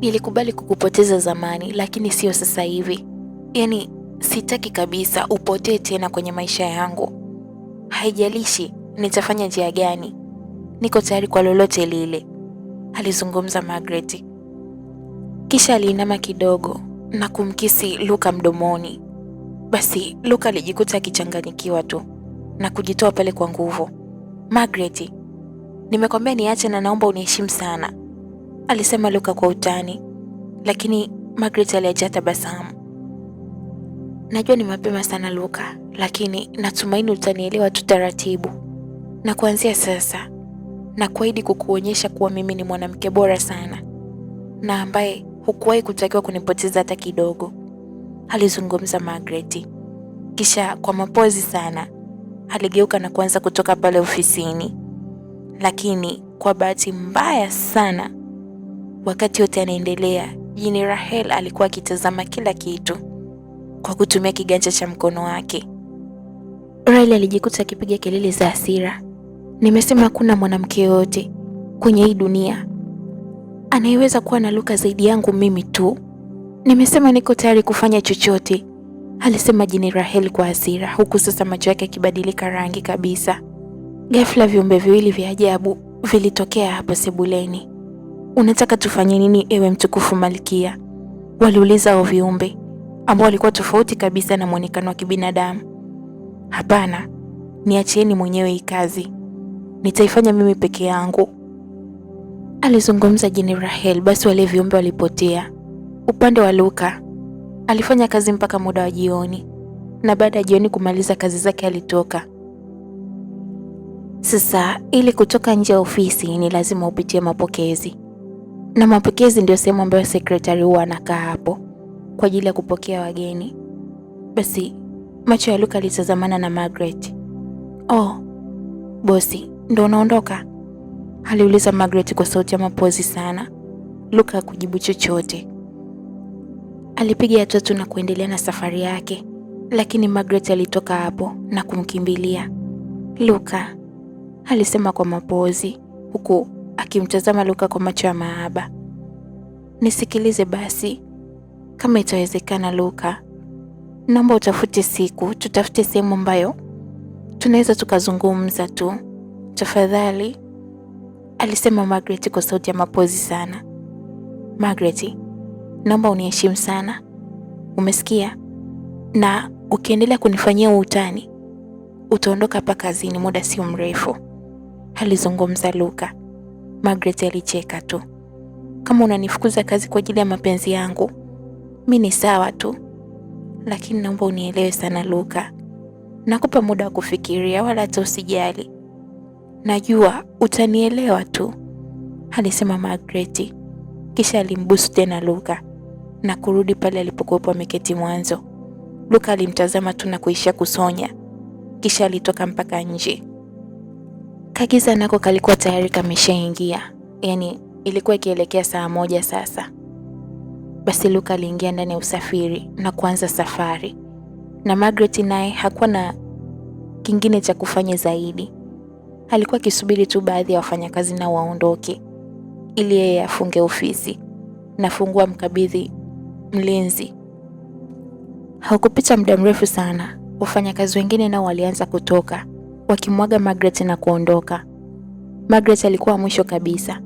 Nilikubali kukupoteza zamani, lakini sio sasa hivi. Yaani, sitaki kabisa upotee tena kwenye maisha yangu. Haijalishi nitafanya njia gani. Niko tayari kwa lolote lile, alizungumza Margaret. Kisha aliinama kidogo na kumkisi Luka mdomoni. Basi Luka alijikuta akichanganyikiwa tu na kujitoa pale kwa nguvu. Margaret, nimekwambia niache na naomba uniheshimu sana, alisema Luka kwa utani, lakini Margaret alijaa tabasamu. Najua ni mapema sana Luka, lakini natumaini utanielewa tu taratibu. Na kuanzia sasa, na kuahidi kukuonyesha kuwa mimi ni mwanamke bora sana na ambaye hukuwahi kutakiwa kunipoteza hata kidogo, alizungumza Margaret. Kisha kwa mapozi sana aligeuka na kuanza kutoka pale ofisini. Lakini kwa bahati mbaya sana, wakati yote anaendelea, Jini Rahel alikuwa akitazama kila kitu kwa kutumia kiganja cha mkono wake. Riley alijikuta akipiga kelele za hasira. Nimesema hakuna mwanamke yote kwenye hii dunia anayeweza kuwa na Luka zaidi yangu mimi tu. Nimesema niko tayari kufanya chochote, alisema Jini Rahel kwa hasira, huku sasa macho yake yakibadilika rangi kabisa. Ghafla viumbe viwili vya ajabu vilitokea hapo sebuleni. Unataka tufanye nini ewe mtukufu Malkia? Waliuliza hao viumbe ambao walikuwa tofauti kabisa na muonekano wa kibinadamu. Hapana, niachieni mwenyewe hii kazi. Nitaifanya mimi peke yangu, alizungumza Jini Rahel. Basi wale viumbe walipotea. Upande wa Luka, alifanya kazi mpaka muda wa jioni, na baada ya jioni kumaliza kazi zake alitoka. Sasa ili kutoka nje ya ofisi ni lazima upitie mapokezi, na mapokezi ndio sehemu ambayo sekretari huwa anakaa hapo kwa ajili ya kupokea wageni. Basi macho ya Luka alitazamana na Margaret. Oh, bosi, ndo unaondoka? Aliuliza Margaret kwa sauti ya mapozi sana. Luka hakujibu chochote. Alipiga hatua tu na kuendelea na safari yake, lakini Margaret alitoka hapo na kumkimbilia. Luka, alisema kwa mapozi, huku akimtazama Luka kwa macho ya mahaba. Nisikilize basi, kama itawezekana Luka, naomba utafute siku, tutafute sehemu ambayo tunaweza tukazungumza tu, tafadhali, alisema Margaret kwa sauti ya mapozi sana. Margaret, naomba uniheshimu sana, umesikia? Na ukiendelea kunifanyia utani, utaondoka hapa kazini muda sio mrefu, alizungumza Luka. Margaret alicheka tu. Kama unanifukuza kazi kwa ajili ya mapenzi yangu, mimi ni sawa tu, lakini naomba unielewe sana Luka. Nakupa muda wa kufikiria, wala hata usijali. Najua utanielewa tu, alisema Margaret. Kisha alimbusu tena Luka na kurudi pale alipokuwa ameketi mwanzo. Luka alimtazama tu na kuishia kusonya. Kisha alitoka mpaka nje. Kagiza nako kalikuwa tayari kameshaingia. Yaani ilikuwa ikielekea saa 1 sasa. Basi Luka aliingia ndani ya usafiri na kuanza safari. Na Margaret naye hakuwa na kingine cha kufanya zaidi. Alikuwa akisubiri tu baadhi ya wafanyakazi nao waondoke ili yeye afunge ofisi na fungua mkabidhi mlinzi. Haukupita muda mrefu sana, wafanyakazi wengine nao walianza kutoka, wakimwaga Margaret na kuondoka. Margaret alikuwa mwisho kabisa,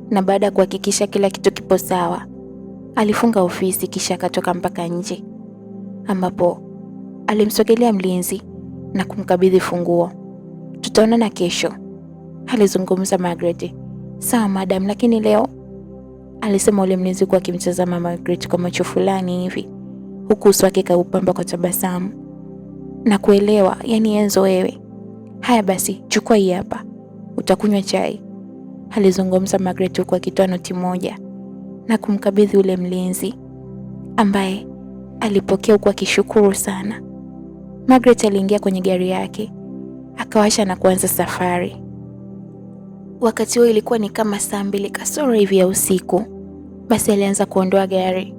na baada ya kuhakikisha kila kitu kipo sawa, alifunga ofisi kisha akatoka mpaka nje, ambapo alimsogelea mlinzi na kumkabidhi funguo. Tutaonana kesho, alizungumza Margaret. Sawa madam, lakini leo, alisema ule mlinzi kwa akimtazama Margaret kwa macho fulani hivi, huku uso wake kaupamba kwa tabasamu. Na kuelewa, yani Enzo wewe, Haya basi, chukua hii hapa. Utakunywa chai, alizungumza Margaret huku akitoa noti moja na kumkabidhi ule mlinzi ambaye alipokea huku akishukuru sana. Margaret aliingia kwenye gari yake, akawasha na kuanza safari. Wakati huo ilikuwa ni kama saa 2 kasoro hivi ya usiku. Basi alianza kuondoa gari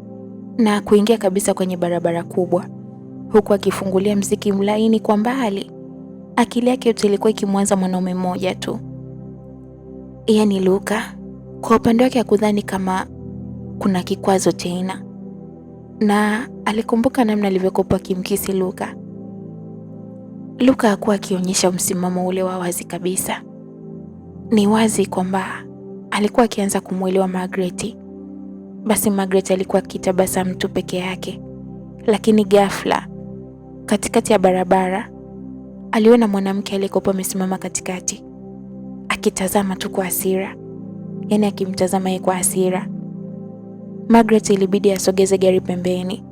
na kuingia kabisa kwenye barabara kubwa, huku akifungulia mziki mlaini kwa mbali. Akili yake yote ilikuwa ikimwanza mwanaume mmoja tu, yaani Luka. Kwa upande wake hakudhani kama kuna kikwazo tena, na alikumbuka namna alivyokuwa akimkisi Luka. Luka hakuwa akionyesha msimamo ule wa wazi kabisa. Ni wazi kwamba alikuwa akianza kumwelewa Margaret. Basi Margaret alikuwa akitabasamu tu peke yake, lakini ghafla katikati ya barabara aliona mwanamke aliyekuwa amesimama katikati akitazama tu kwa hasira, yaani akimtazama yeye kwa hasira. Margaret ilibidi asogeze gari pembeni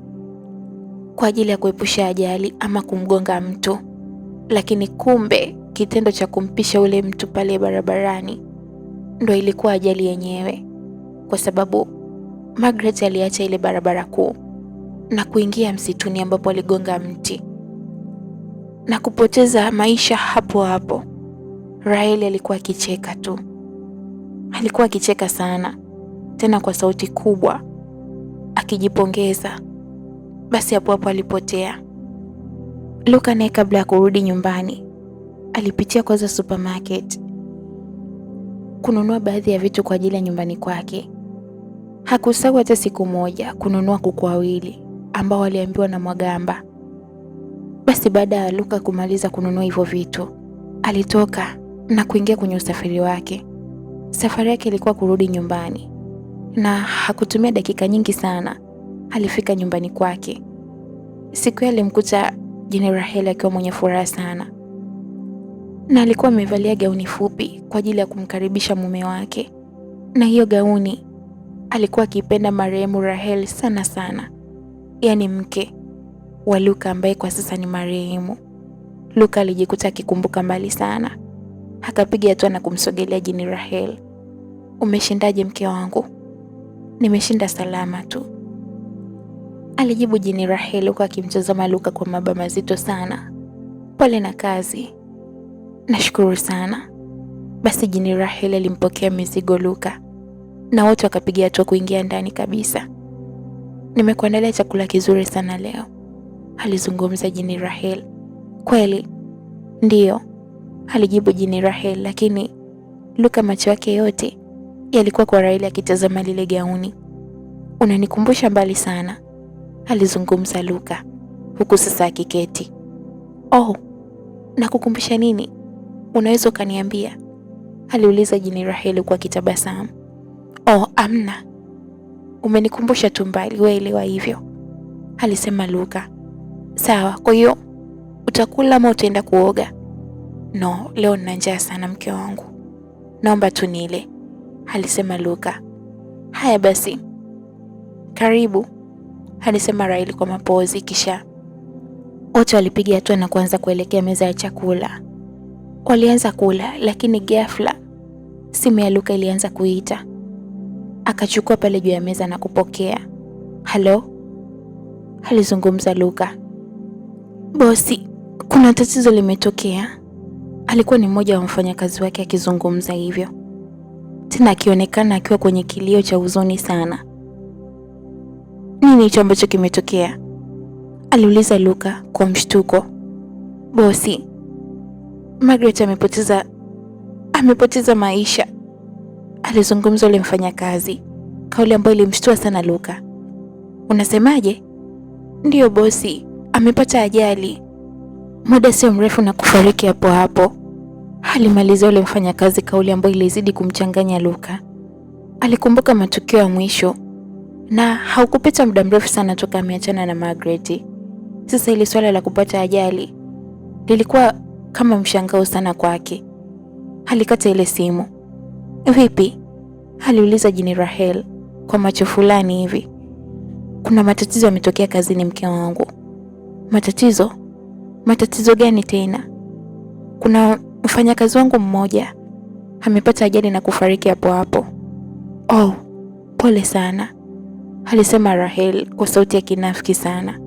kwa ajili ya kuepusha ajali ama kumgonga mtu, lakini kumbe kitendo cha kumpisha ule mtu pale barabarani ndo ilikuwa ajali yenyewe, kwa sababu Margaret aliacha ile barabara kuu na kuingia msituni ambapo aligonga mti na kupoteza maisha hapo hapo. Rahel alikuwa akicheka tu. Alikuwa akicheka sana, tena kwa sauti kubwa, akijipongeza. Basi hapo hapo alipotea. Luka naye kabla ya kurudi nyumbani alipitia kwanza supermarket kununua baadhi ya vitu kwa ajili ya nyumbani kwake. Hakusahau hata siku moja kununua kuku wawili ambao waliambiwa na Mwagamba. Basi baada ya Luka kumaliza kununua hivyo vitu, alitoka na kuingia kwenye usafiri wake. Safari yake ilikuwa kurudi nyumbani, na hakutumia dakika nyingi sana alifika nyumbani kwake. Siku hiyo alimkuta Jini Rahel akiwa mwenye furaha sana, na alikuwa amevalia gauni fupi kwa ajili ya kumkaribisha mume wake. Na hiyo gauni alikuwa akipenda marehemu Rahel sana sana, yaani mke wa Luka ambaye kwa sasa ni marehemu. Luka alijikuta akikumbuka mbali sana, akapiga hatua na kumsogelea Jini Rahel. Umeshindaje mke wangu? Nimeshinda salama tu, alijibu Jini Rahel huku akimtazama Luka kwa maba mazito sana. Pole na kazi. Nashukuru sana. Basi Jini Rahel alimpokea mizigo Luka na wote wakapiga hatua kuingia ndani kabisa. Nimekuandalia chakula kizuri sana leo, alizungumza Jini Rahel. Kweli? Ndiyo, alijibu Jini Rahel, lakini Luka macho yake yote yalikuwa kwa Rahel akitazama lile gauni. Unanikumbusha mbali sana, alizungumza Luka huku sasa akiketi. Oh, nakukumbusha nini? Unaweza ukaniambia? Aliuliza Jini Rahel kwa kitabasamu. Oh, amna. Umenikumbusha tu mbali, wewe elewa hivyo, alisema Luka. Sawa, kwa hiyo utakula ama utaenda kuoga? No, leo nina njaa sana mke wangu. Naomba tu nile, alisema Luka. Haya basi. Karibu, alisema Rahel kwa mapozi, kisha wote walipiga hatua na kuanza kuelekea meza ya chakula. Walianza kula, lakini ghafla simu ya Luka ilianza kuita. Akachukua pale juu ya meza na kupokea. Halo? Alizungumza Luka. Bosi, kuna tatizo limetokea. Alikuwa ni mmoja wa mfanyakazi wake akizungumza hivyo, tena akionekana akiwa kwenye kilio cha huzuni sana. Nini hicho ambacho kimetokea? Aliuliza Luka kwa mshtuko. Bosi, Margaret amepoteza maisha, alizungumza ule mfanyakazi, kauli ambayo ilimshtua sana Luka. Unasemaje? Ndiyo bosi, amepata ajali muda sio mrefu na kufariki hapo hapo, alimaliza ule mfanyakazi, kauli ambayo ilizidi kumchanganya Luka. Alikumbuka matukio ya mwisho na haukupita muda mrefu sana toka ameachana na Margaret. Sasa ile swala la kupata ajali lilikuwa kama mshangao sana kwake. Alikata ile simu. Vipi? Aliuliza Jini Rahel kwa macho fulani hivi. Kuna matatizo yametokea kazini mke wangu. Matatizo? Matatizo gani tena? kuna mfanyakazi wangu mmoja amepata ajali na kufariki hapo hapo. Oh, pole sana, alisema Rahel kwa sauti ya kinafiki sana.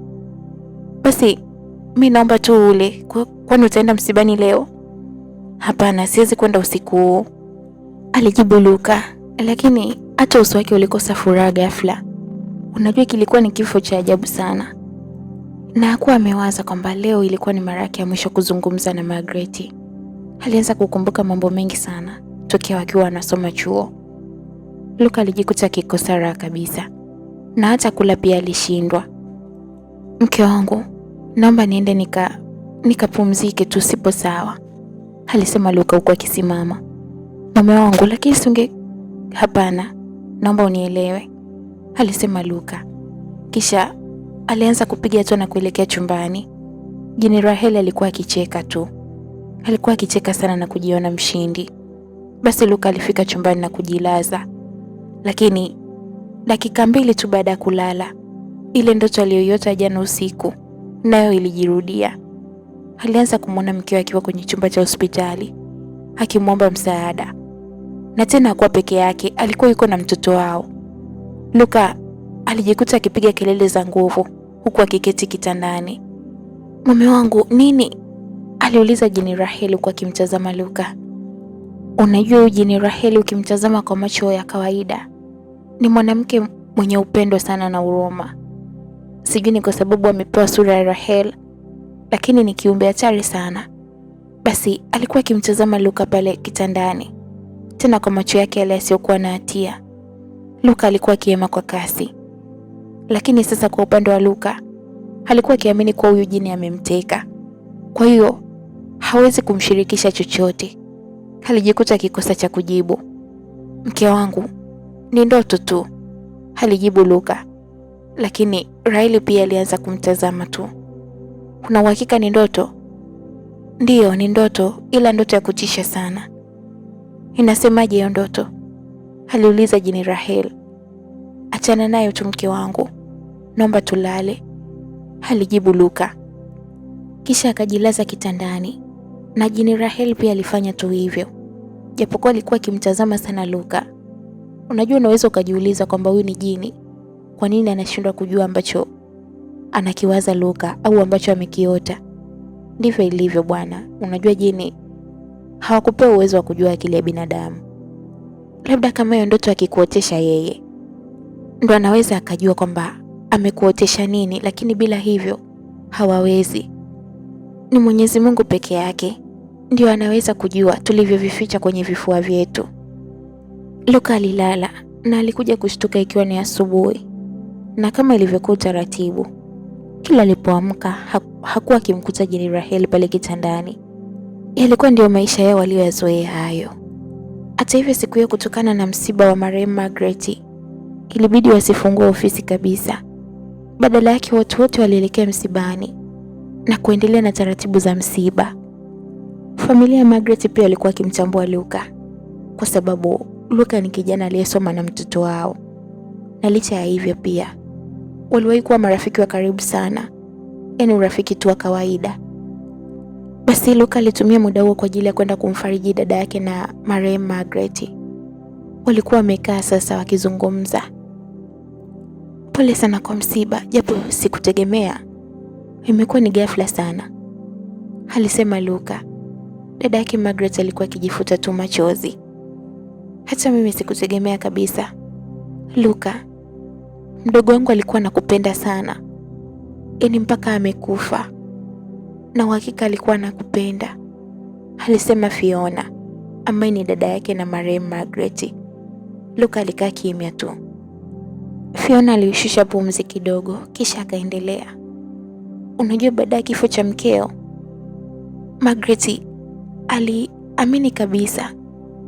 Basi mimi naomba tu ule, kwani utaenda msibani leo? Hapana, siwezi kwenda usiku huu, alijibu Luka, lakini hata uso wake ulikosa furaha ghafla. Unajua kilikuwa ni kifo cha ajabu sana. Na hakuwa amewaza kwamba leo ilikuwa ni mara yake ya mwisho kuzungumza na Margaret. Alianza kukumbuka mambo mengi sana tokea wakiwa anasoma chuo. Luka alijikuta akikosa raha kabisa, na hata kula pia alishindwa. Mke wangu, naomba niende nikapumzike tu, sipo sawa, alisema Luka huku akisimama. Mume wangu, lakini sunge. Hapana, naomba unielewe, alisema Luka. Kisha alianza kupiga hatua na kuelekea chumbani. Jini Rahel alikuwa akicheka tu. Alikuwa akicheka sana na kujiona mshindi. Basi Luka alifika chumbani na kujilaza. Lakini dakika 2 tu baada ya kulala, ile ndoto aliyoiota jana usiku nayo ilijirudia. Alianza kumwona mkewe akiwa kwenye chumba cha hospitali akimwomba msaada. Na tena hakuwa peke yake, alikuwa yuko na mtoto wao. Luka alijikuta akipiga kelele za nguvu huku akiketi kitandani. Mume wangu, nini? aliuliza Jini Rahel huku akimtazama Luka. Unajua Jini Rahel, ukimtazama kwa macho ya kawaida ni mwanamke mwenye upendo sana na huruma. Sijui ni kwa sababu amepewa sura ya Rahel, lakini ni kiumbe hatari sana. Basi alikuwa akimtazama Luka pale kitandani, tena kwa macho yake yale yasiyokuwa na hatia. Luka alikuwa akiema kwa kasi. Lakini sasa kwa upande wa Luka, alikuwa akiamini kuwa huyu jini amemteka. Kwa hiyo hawezi kumshirikisha chochote. Alijikuta akikosa cha kujibu. Mke wangu, ni ndoto tu, alijibu Luka. Lakini Rahel pia alianza kumtazama tu. Kuna uhakika ni ndoto? Ndiyo, ni ndoto, ila ndoto ya kutisha sana. Inasemaje hiyo ndoto? aliuliza Jini Rahel. Achana nayo tu mke wangu, naomba tulale, alijibu Luka. Kisha akajilaza kitandani, na Jini Rahel pia alifanya tu hivyo, japokuwa alikuwa akimtazama sana Luka. Unajua, unaweza ukajiuliza kwamba huyu ni jini, kwa nini anashindwa kujua ambacho anakiwaza Luka au ambacho amekiota? Ndivyo ilivyo bwana. Unajua jini hawakupewa uwezo wa kujua akili ya binadamu. Labda kama hiyo ndoto akikuotesha yeye, ndo anaweza akajua kwamba amekuotesha nini, lakini bila hivyo hawawezi. Ni Mwenyezi Mungu peke yake ndio anaweza kujua tulivyovificha kwenye vifua vyetu. Luka alilala na alikuja kushtuka ikiwa ni asubuhi. Na kama ilivyokuwa utaratibu, kila alipoamka hakuwa akimkuta Jini Rahel pale kitandani. Yalikuwa ndio maisha yao walioyazoea hayo. Hata hivyo, siku hiyo kutokana na msiba wa marehemu Margaret, ilibidi wasifungue ofisi kabisa. Badala yake watu wote walielekea msibani na kuendelea na taratibu za msiba. Familia ya Margaret pia walikuwa wakimtambua Luka, kwa sababu Luka ni kijana aliyesoma na mtoto wao. Na licha ya hivyo pia waliwahi kuwa marafiki wa karibu sana, yaani urafiki tu wa kawaida. Basi Luka alitumia muda huo kwa ajili ya kwenda kumfariji dada yake na marehemu Margaret. Walikuwa wamekaa sasa wakizungumza. Pole sana kwa msiba, japo sikutegemea. Imekuwa ni ghafla sana, alisema Luka. Dada yake Margaret alikuwa akijifuta tu machozi. Hata mimi sikutegemea kabisa. Luka, mdogo wangu alikuwa anakupenda sana, yaani mpaka amekufa, na uhakika alikuwa anakupenda, alisema Fiona ambaye ni dada yake na marehemu Margaret. Luka alikaa kimya tu. Fiona alishusha pumzi kidogo, kisha akaendelea. Unajua, baada ya kifo cha mkeo, Margaret aliamini kabisa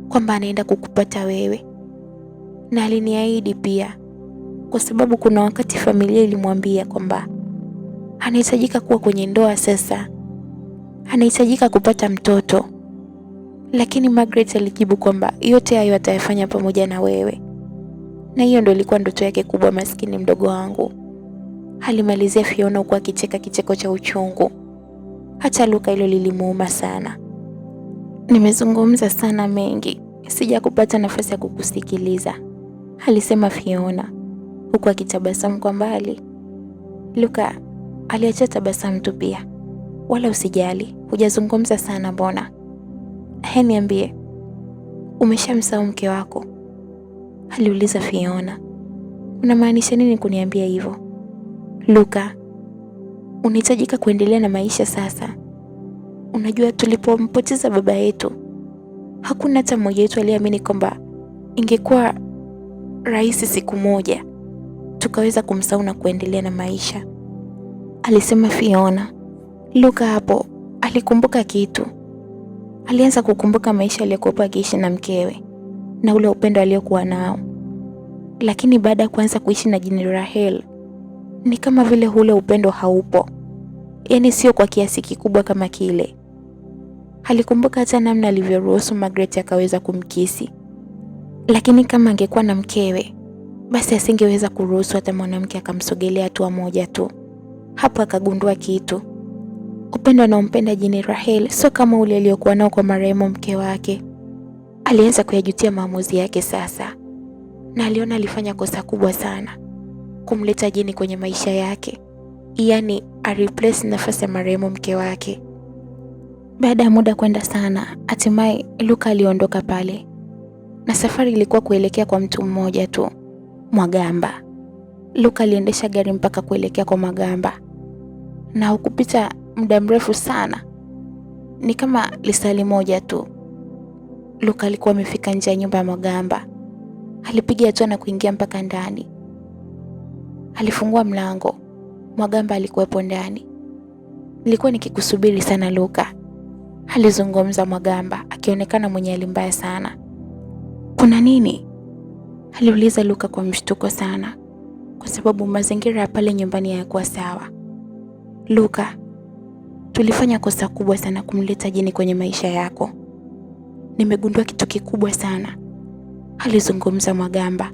kwamba anaenda kukupata wewe, na aliniahidi pia, kwa sababu kuna wakati familia ilimwambia kwamba anahitajika kuwa kwenye ndoa sasa, anahitajika kupata mtoto, lakini Margaret alijibu kwamba yote hayo atayafanya pamoja na wewe. Na hiyo ndio ilikuwa ndoto yake kubwa, maskini mdogo wangu, alimalizia Fiona huku akicheka kicheko cha uchungu. Hata Luka hilo lilimuuma sana. Nimezungumza sana mengi, sijakupata nafasi ya kukusikiliza, alisema Fiona huku akitabasamu kwa mbali. Luka aliacha tabasamu tu pia. Wala usijali, hujazungumza sana mbona? Niambie, umeshamsahau mke wako? Aliuliza Fiona. Unamaanisha nini kuniambia hivyo? Luka, unahitajika kuendelea na maisha sasa. Unajua tulipompoteza baba yetu, hakuna hata mmoja wetu aliyeamini kwamba ingekuwa rahisi siku moja tukaweza kumsahau na kuendelea na maisha, alisema Fiona. Luka hapo alikumbuka kitu. Alianza kukumbuka maisha aliyokuwa akiishi na mkewe na ule upendo aliokuwa nao. Lakini baada ya kuanza kuishi na Jini Rahel, ni kama vile ule upendo haupo. Yaani sio kwa kiasi kikubwa kama kile. Alikumbuka hata namna alivyoruhusu Margaret akaweza kumkisi. Lakini kama angekuwa na mkewe, basi asingeweza kuruhusu hata mwanamke akamsogelea hatua moja tu. Hapo akagundua kitu. Upendo anaompenda Jini Rahel sio kama ule aliokuwa nao kwa marehemu mke wake. Alianza kuyajutia maamuzi yake sasa. Na aliona alifanya kosa kubwa sana kumleta Jini kwenye maisha yake. Yaani replace nafasi ya marehemu mke wake. Baada ya muda kwenda sana, hatimaye Luka aliondoka pale. Na safari ilikuwa kuelekea kwa mtu mmoja tu, Mwagamba. Luka aliendesha gari mpaka kuelekea kwa Mwagamba. Na hukupita muda mrefu sana. Ni kama lisali moja tu. Luka alikuwa amefika nje ya nyumba ya Mwagamba. Alipiga hatua na kuingia mpaka ndani. Alifungua mlango. Mwagamba alikuwepo ndani. Nilikuwa nikikusubiri sana Luka, alizungumza Mwagamba akionekana mwenye hali mbaya sana. Kuna nini? Aliuliza Luka kwa mshtuko sana, kwa sababu mazingira ya pale nyumbani hayakuwa sawa. Luka, tulifanya kosa kubwa sana kumleta Jini kwenye maisha yako. Nimegundua kitu kikubwa sana, alizungumza Mwagamba.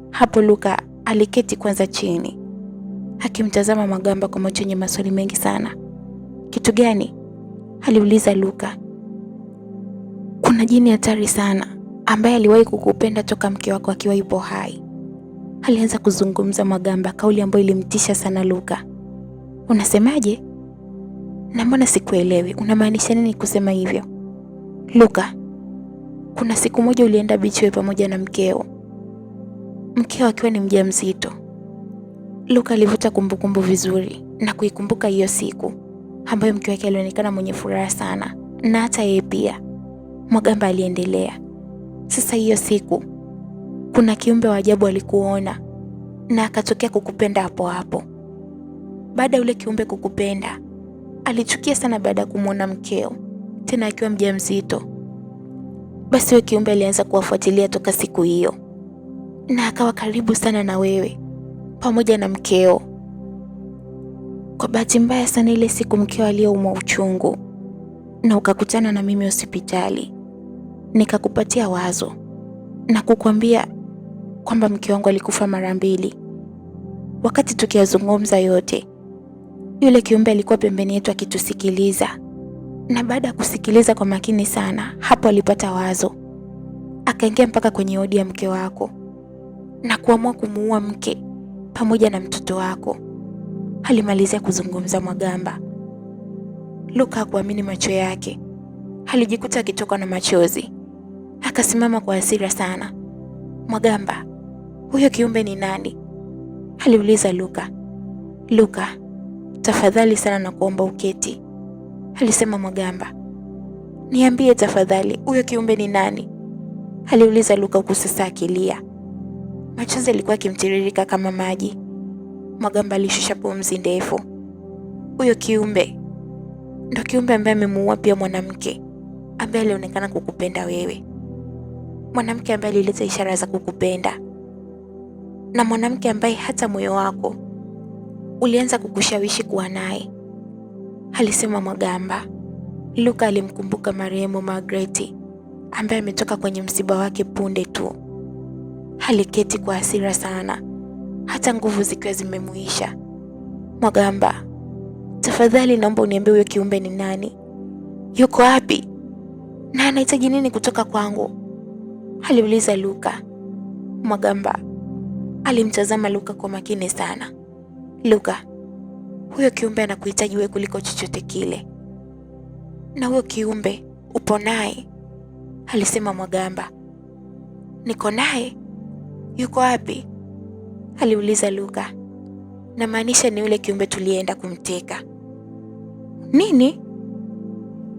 Hapo Luka aliketi kwanza chini, akimtazama Mwagamba kwa macho yenye maswali mengi sana. Kitu gani? Aliuliza Luka. Kuna jini hatari sana ambaye aliwahi kukupenda toka mke wako akiwa yupo hai, alianza kuzungumza Mwagamba, kauli ambayo ilimtisha sana Luka. Unasemaje? Na mbona sikuelewi, unamaanisha nini kusema hivyo? Luka, kuna siku moja ulienda bichi pamoja na mkeo akiwa ni mjamzito. Luka alivuta kumbukumbu vizuri na kuikumbuka hiyo siku ambayo mke wake alionekana mwenye furaha sana, na hata yeye pia. Mwagamba aliendelea. Sasa hiyo siku kuna kiumbe wa ajabu alikuona na akatokea kukupenda hapo hapo. Baada ule kiumbe kukupenda, alichukia sana baada ya kumwona mkeo tena akiwa mjamzito. Basi huyo kiumbe alianza kuwafuatilia toka siku hiyo na akawa karibu sana na wewe pamoja na mkeo. Kwa bahati mbaya sana ile siku mkeo aliyeumwa uchungu na ukakutana na mimi hospitali, nikakupatia wazo na kukwambia kwamba mke wangu alikufa mara 2. Wakati tukiyazungumza yote, yule kiumbe alikuwa pembeni yetu akitusikiliza, na baada ya kusikiliza kwa makini sana, hapo alipata wazo, akaingia mpaka kwenye odi ya mke wako na kuamua kumuua mke pamoja na mtoto wako, alimalizia kuzungumza Mwagamba. Luka hakuamini macho yake. Alijikuta akitoka na machozi. Akasimama kwa hasira sana. Mwagamba, huyo kiumbe ni nani? Aliuliza Luka. Luka, tafadhali sana na kuomba uketi, alisema Mwagamba. Niambie tafadhali, huyo kiumbe ni nani? Aliuliza Luka huku sasa akilia. Machozi yalikuwa yakimtiririka kama maji. Mwagamba alishusha pumzi ndefu. Huyo kiumbe ndo kiumbe ambaye amemuua pia mwanamke ambaye alionekana kukupenda wewe. Mwanamke ambaye alileta ishara za kukupenda. Na mwanamke ambaye hata moyo wako ulianza kukushawishi kuwa naye, alisema Mwagamba. Luka alimkumbuka marehemu Margaret ambaye ametoka kwenye msiba wake punde tu. Aliketi kwa hasira sana, hata nguvu zikiwa zimemuisha. Mwagamba, tafadhali naomba uniambie huyo kiumbe ni nani? Yuko wapi? Na anahitaji nini kutoka kwangu? aliuliza Luka. Mwagamba alimtazama Luka kwa makini sana. Luka, huyo kiumbe anakuhitaji wewe kuliko chochote kile. Na huyo kiumbe upo naye? alisema Mwagamba. Niko naye? Yuko wapi? aliuliza Luka. Namaanisha ni yule kiumbe tulienda kumteka. Nini?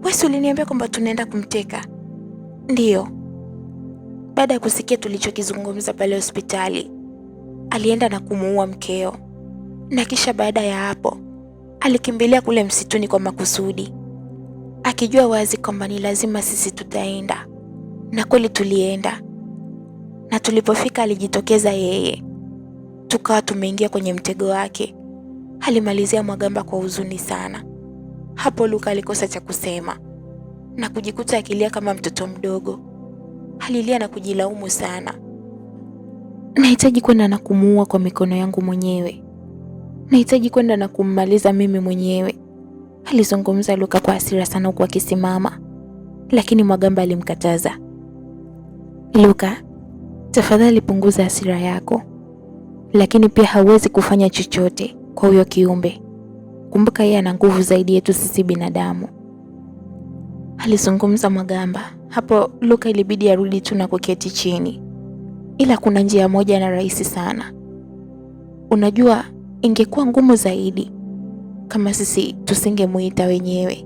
Wewe uliniambia kwamba tunaenda kumteka? Ndiyo. Baada ya kusikia tulichokizungumza pale hospitali, alienda na kumuua mkeo. Na kisha baada ya hapo, alikimbilia kule msituni kwa makusudi, akijua wazi kwamba ni lazima sisi tutaenda. Na kweli tulienda. Na tulipofika alijitokeza yeye. Tukawa tumeingia kwenye mtego wake, alimalizia Mwagamba kwa huzuni sana. Hapo Luka alikosa cha kusema na kujikuta akilia kama mtoto mdogo. Alilia na kujilaumu sana. Nahitaji kwenda na kumuua kwa mikono yangu mwenyewe. Nahitaji kwenda na kummaliza mimi mwenyewe, alizungumza Luka kwa hasira sana huku akisimama. Lakini Mwagamba alimkataza. Luka, tafadhali punguza hasira yako. Lakini pia hauwezi kufanya chochote kwa huyo kiumbe. Kumbuka yeye ana nguvu zaidi yetu sisi binadamu, alizungumza Mwagamba. Hapo Luka ilibidi arudi tu na kuketi chini. Ila kuna njia moja na rahisi sana. Unajua, ingekuwa ngumu zaidi kama sisi tusingemuita wenyewe.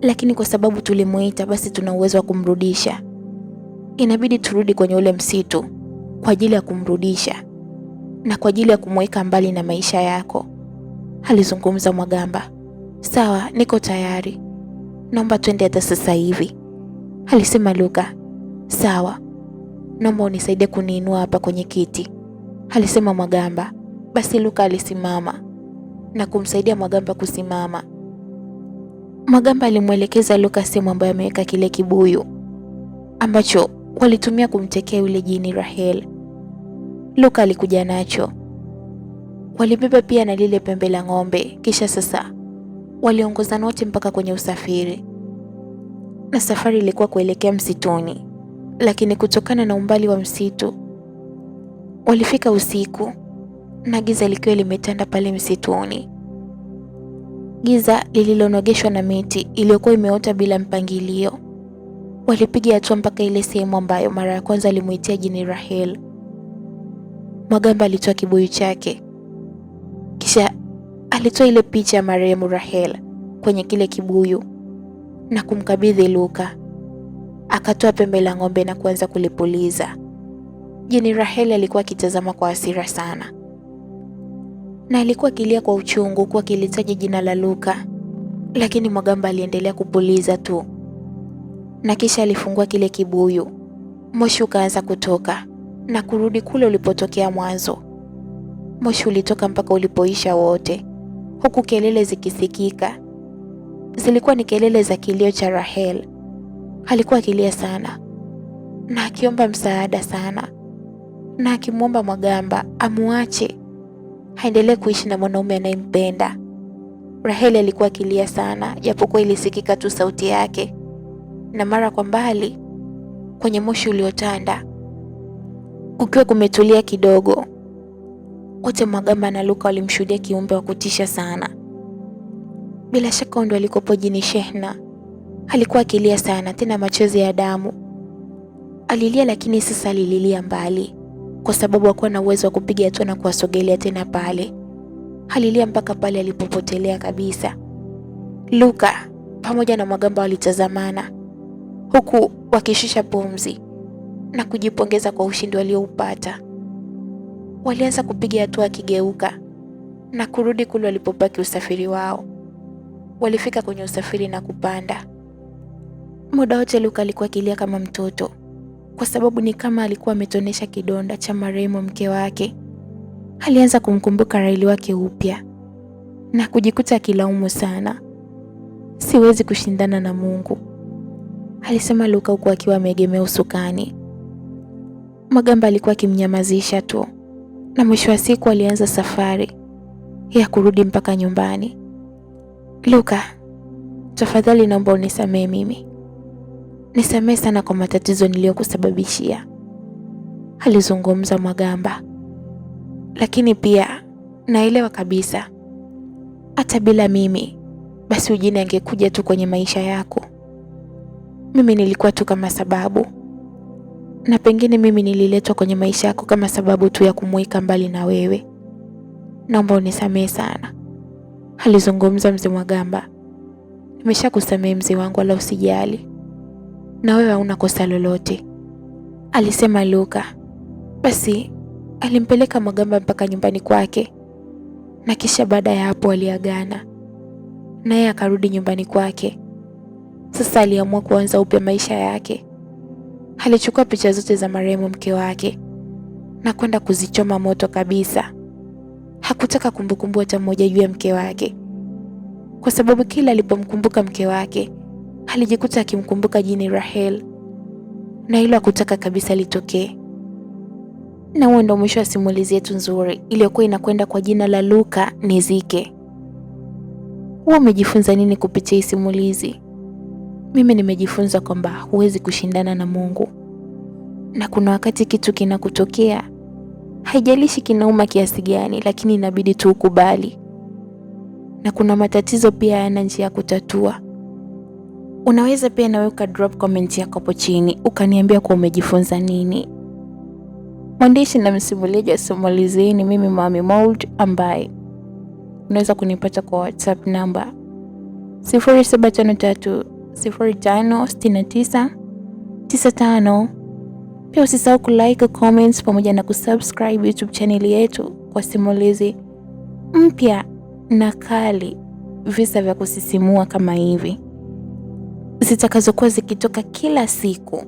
Lakini kwa sababu tulimuita, basi tuna uwezo wa kumrudisha. Inabidi turudi kwenye ule msitu kwa ajili ya kumrudisha na kwa ajili ya kumweka mbali na maisha yako, alizungumza Mwagamba. Sawa, niko tayari. Naomba twende hata sasa hivi, alisema Luka. Sawa. Naomba unisaidie kuniinua hapa kwenye kiti, alisema Mwagamba. Basi Luka alisimama na kumsaidia Mwagamba kusimama. Mwagamba alimwelekeza Luka sehemu ambayo ameweka kile kibuyu ambacho walitumia kumtekea yule jini Rahel. Luka alikuja nacho. Walibeba pia na lile pembe la ng'ombe. Kisha sasa waliongozana wote mpaka kwenye usafiri. Na safari ilikuwa kuelekea msituni, lakini kutokana na umbali wa msitu walifika usiku na giza likiwa limetanda pale msituni. Giza lililonogeshwa na miti iliyokuwa imeota bila mpangilio. Walipiga hatua mpaka ile sehemu ambayo mara ya kwanza alimuitia jini Rahel. Mwagamba alitoa kibuyu chake. Kisha alitoa ile picha ya marehemu Rahel kwenye kile kibuyu na kumkabidhi Luka. Akatoa pembe la ng'ombe na kuanza kulipuliza. Jini Rahel alikuwa akitazama kwa hasira sana, na alikuwa akilia kwa uchungu kwa kilitaja jina la Luka. Lakini Mwagamba aliendelea kupuliza tu. Na kisha alifungua kile kibuyu. Moshi ukaanza kutoka na kurudi kule ulipotokea mwanzo. Moshi ulitoka mpaka ulipoisha wote, huku kelele zikisikika. Zilikuwa ni kelele za kilio cha Rahel. Alikuwa akilia sana na akiomba msaada sana, na akimwomba Mwagamba amuache aendelee kuishi na mwanaume anayempenda. Rahel alikuwa akilia sana, japokuwa ilisikika tu sauti yake. Na mara kwa mbali kwenye moshi uliotanda, kukiwa kumetulia kidogo, wote Mwagamba na Luka walimshuhudia kiumbe wa kutisha sana. Bila shaka ndo alikopo jini Shehna. Alikuwa akilia sana, tena machozi ya damu. Alilia, lakini sasa alililia mbali kwa sababu hakuwa na uwezo wa kupiga hatua na kuwasogelea tena pale. Alilia mpaka pale alipopotelea kabisa. Luka pamoja na Mwagamba walitazamana huku wakishusha pumzi na kujipongeza kwa ushindi walioupata. Walianza kupiga hatua akigeuka na kurudi kule walipobaki usafiri wao. Walifika kwenye usafiri na kupanda. Muda wote Luka alikuwa akilia kama mtoto, kwa sababu ni kama alikuwa ametonesha kidonda cha marehemu mke wake. Alianza kumkumbuka Rahel wake upya na kujikuta akilaumu sana. Siwezi kushindana na Mungu, alisema Luka huku akiwa ameegemea usukani. Mwagamba alikuwa akimnyamazisha tu, na mwisho wa siku alianza safari ya kurudi mpaka nyumbani. Luka, tafadhali naomba unisamehe mimi. Nisamehe sana kwa matatizo niliyokusababishia, alizungumza Mwagamba. Lakini pia naelewa kabisa, hata bila mimi basi Eugene angekuja tu kwenye maisha yako. Mimi nilikuwa tu kama sababu, na pengine mimi nililetwa kwenye maisha yako kama sababu tu ya kumuweka mbali na wewe. Naomba unisamehe sana, alizungumza mzee Mwagamba. Nimeshakusamehe mzee wangu, wala usijali, na wewe hauna kosa lolote, alisema Luka. Basi alimpeleka Mwagamba mpaka nyumbani kwake, na kisha baada ya hapo aliagana naye akarudi nyumbani kwake. Sasa aliamua kuanza upya maisha yake. Alichukua picha zote za marehemu mke wake na kwenda kuzichoma moto kabisa. Hakutaka kumbukumbu hata moja juu ya mke wake, kwa sababu kila alipomkumbuka mke wake alijikuta akimkumbuka jini Rahel, na hilo hakutaka kabisa litokee. Na huo ndio mwisho wa simulizi yetu nzuri iliyokuwa inakwenda kwa jina la Luka Nizike. Wewe umejifunza nini kupitia hii simulizi? Mimi nimejifunza kwamba huwezi kushindana na Mungu, na kuna wakati kitu kinakutokea, haijalishi kinauma kiasi gani, lakini inabidi tu ukubali. Na kuna matatizo pia yana njia ya kutatua. Unaweza pia nawe drop comment yako hapo chini ukaniambia kwa umejifunza nini. Mwandishi na msimuliaji wa simulizi hii ni mimi Mami Mold, ambaye unaweza kunipata kwa WhatsApp namba 0753056995. Pia usisahau kulike, comments pamoja na kusubscribe YouTube channel yetu kwa simulizi mpya na kali, visa vya kusisimua kama hivi zitakazokuwa zikitoka kila siku.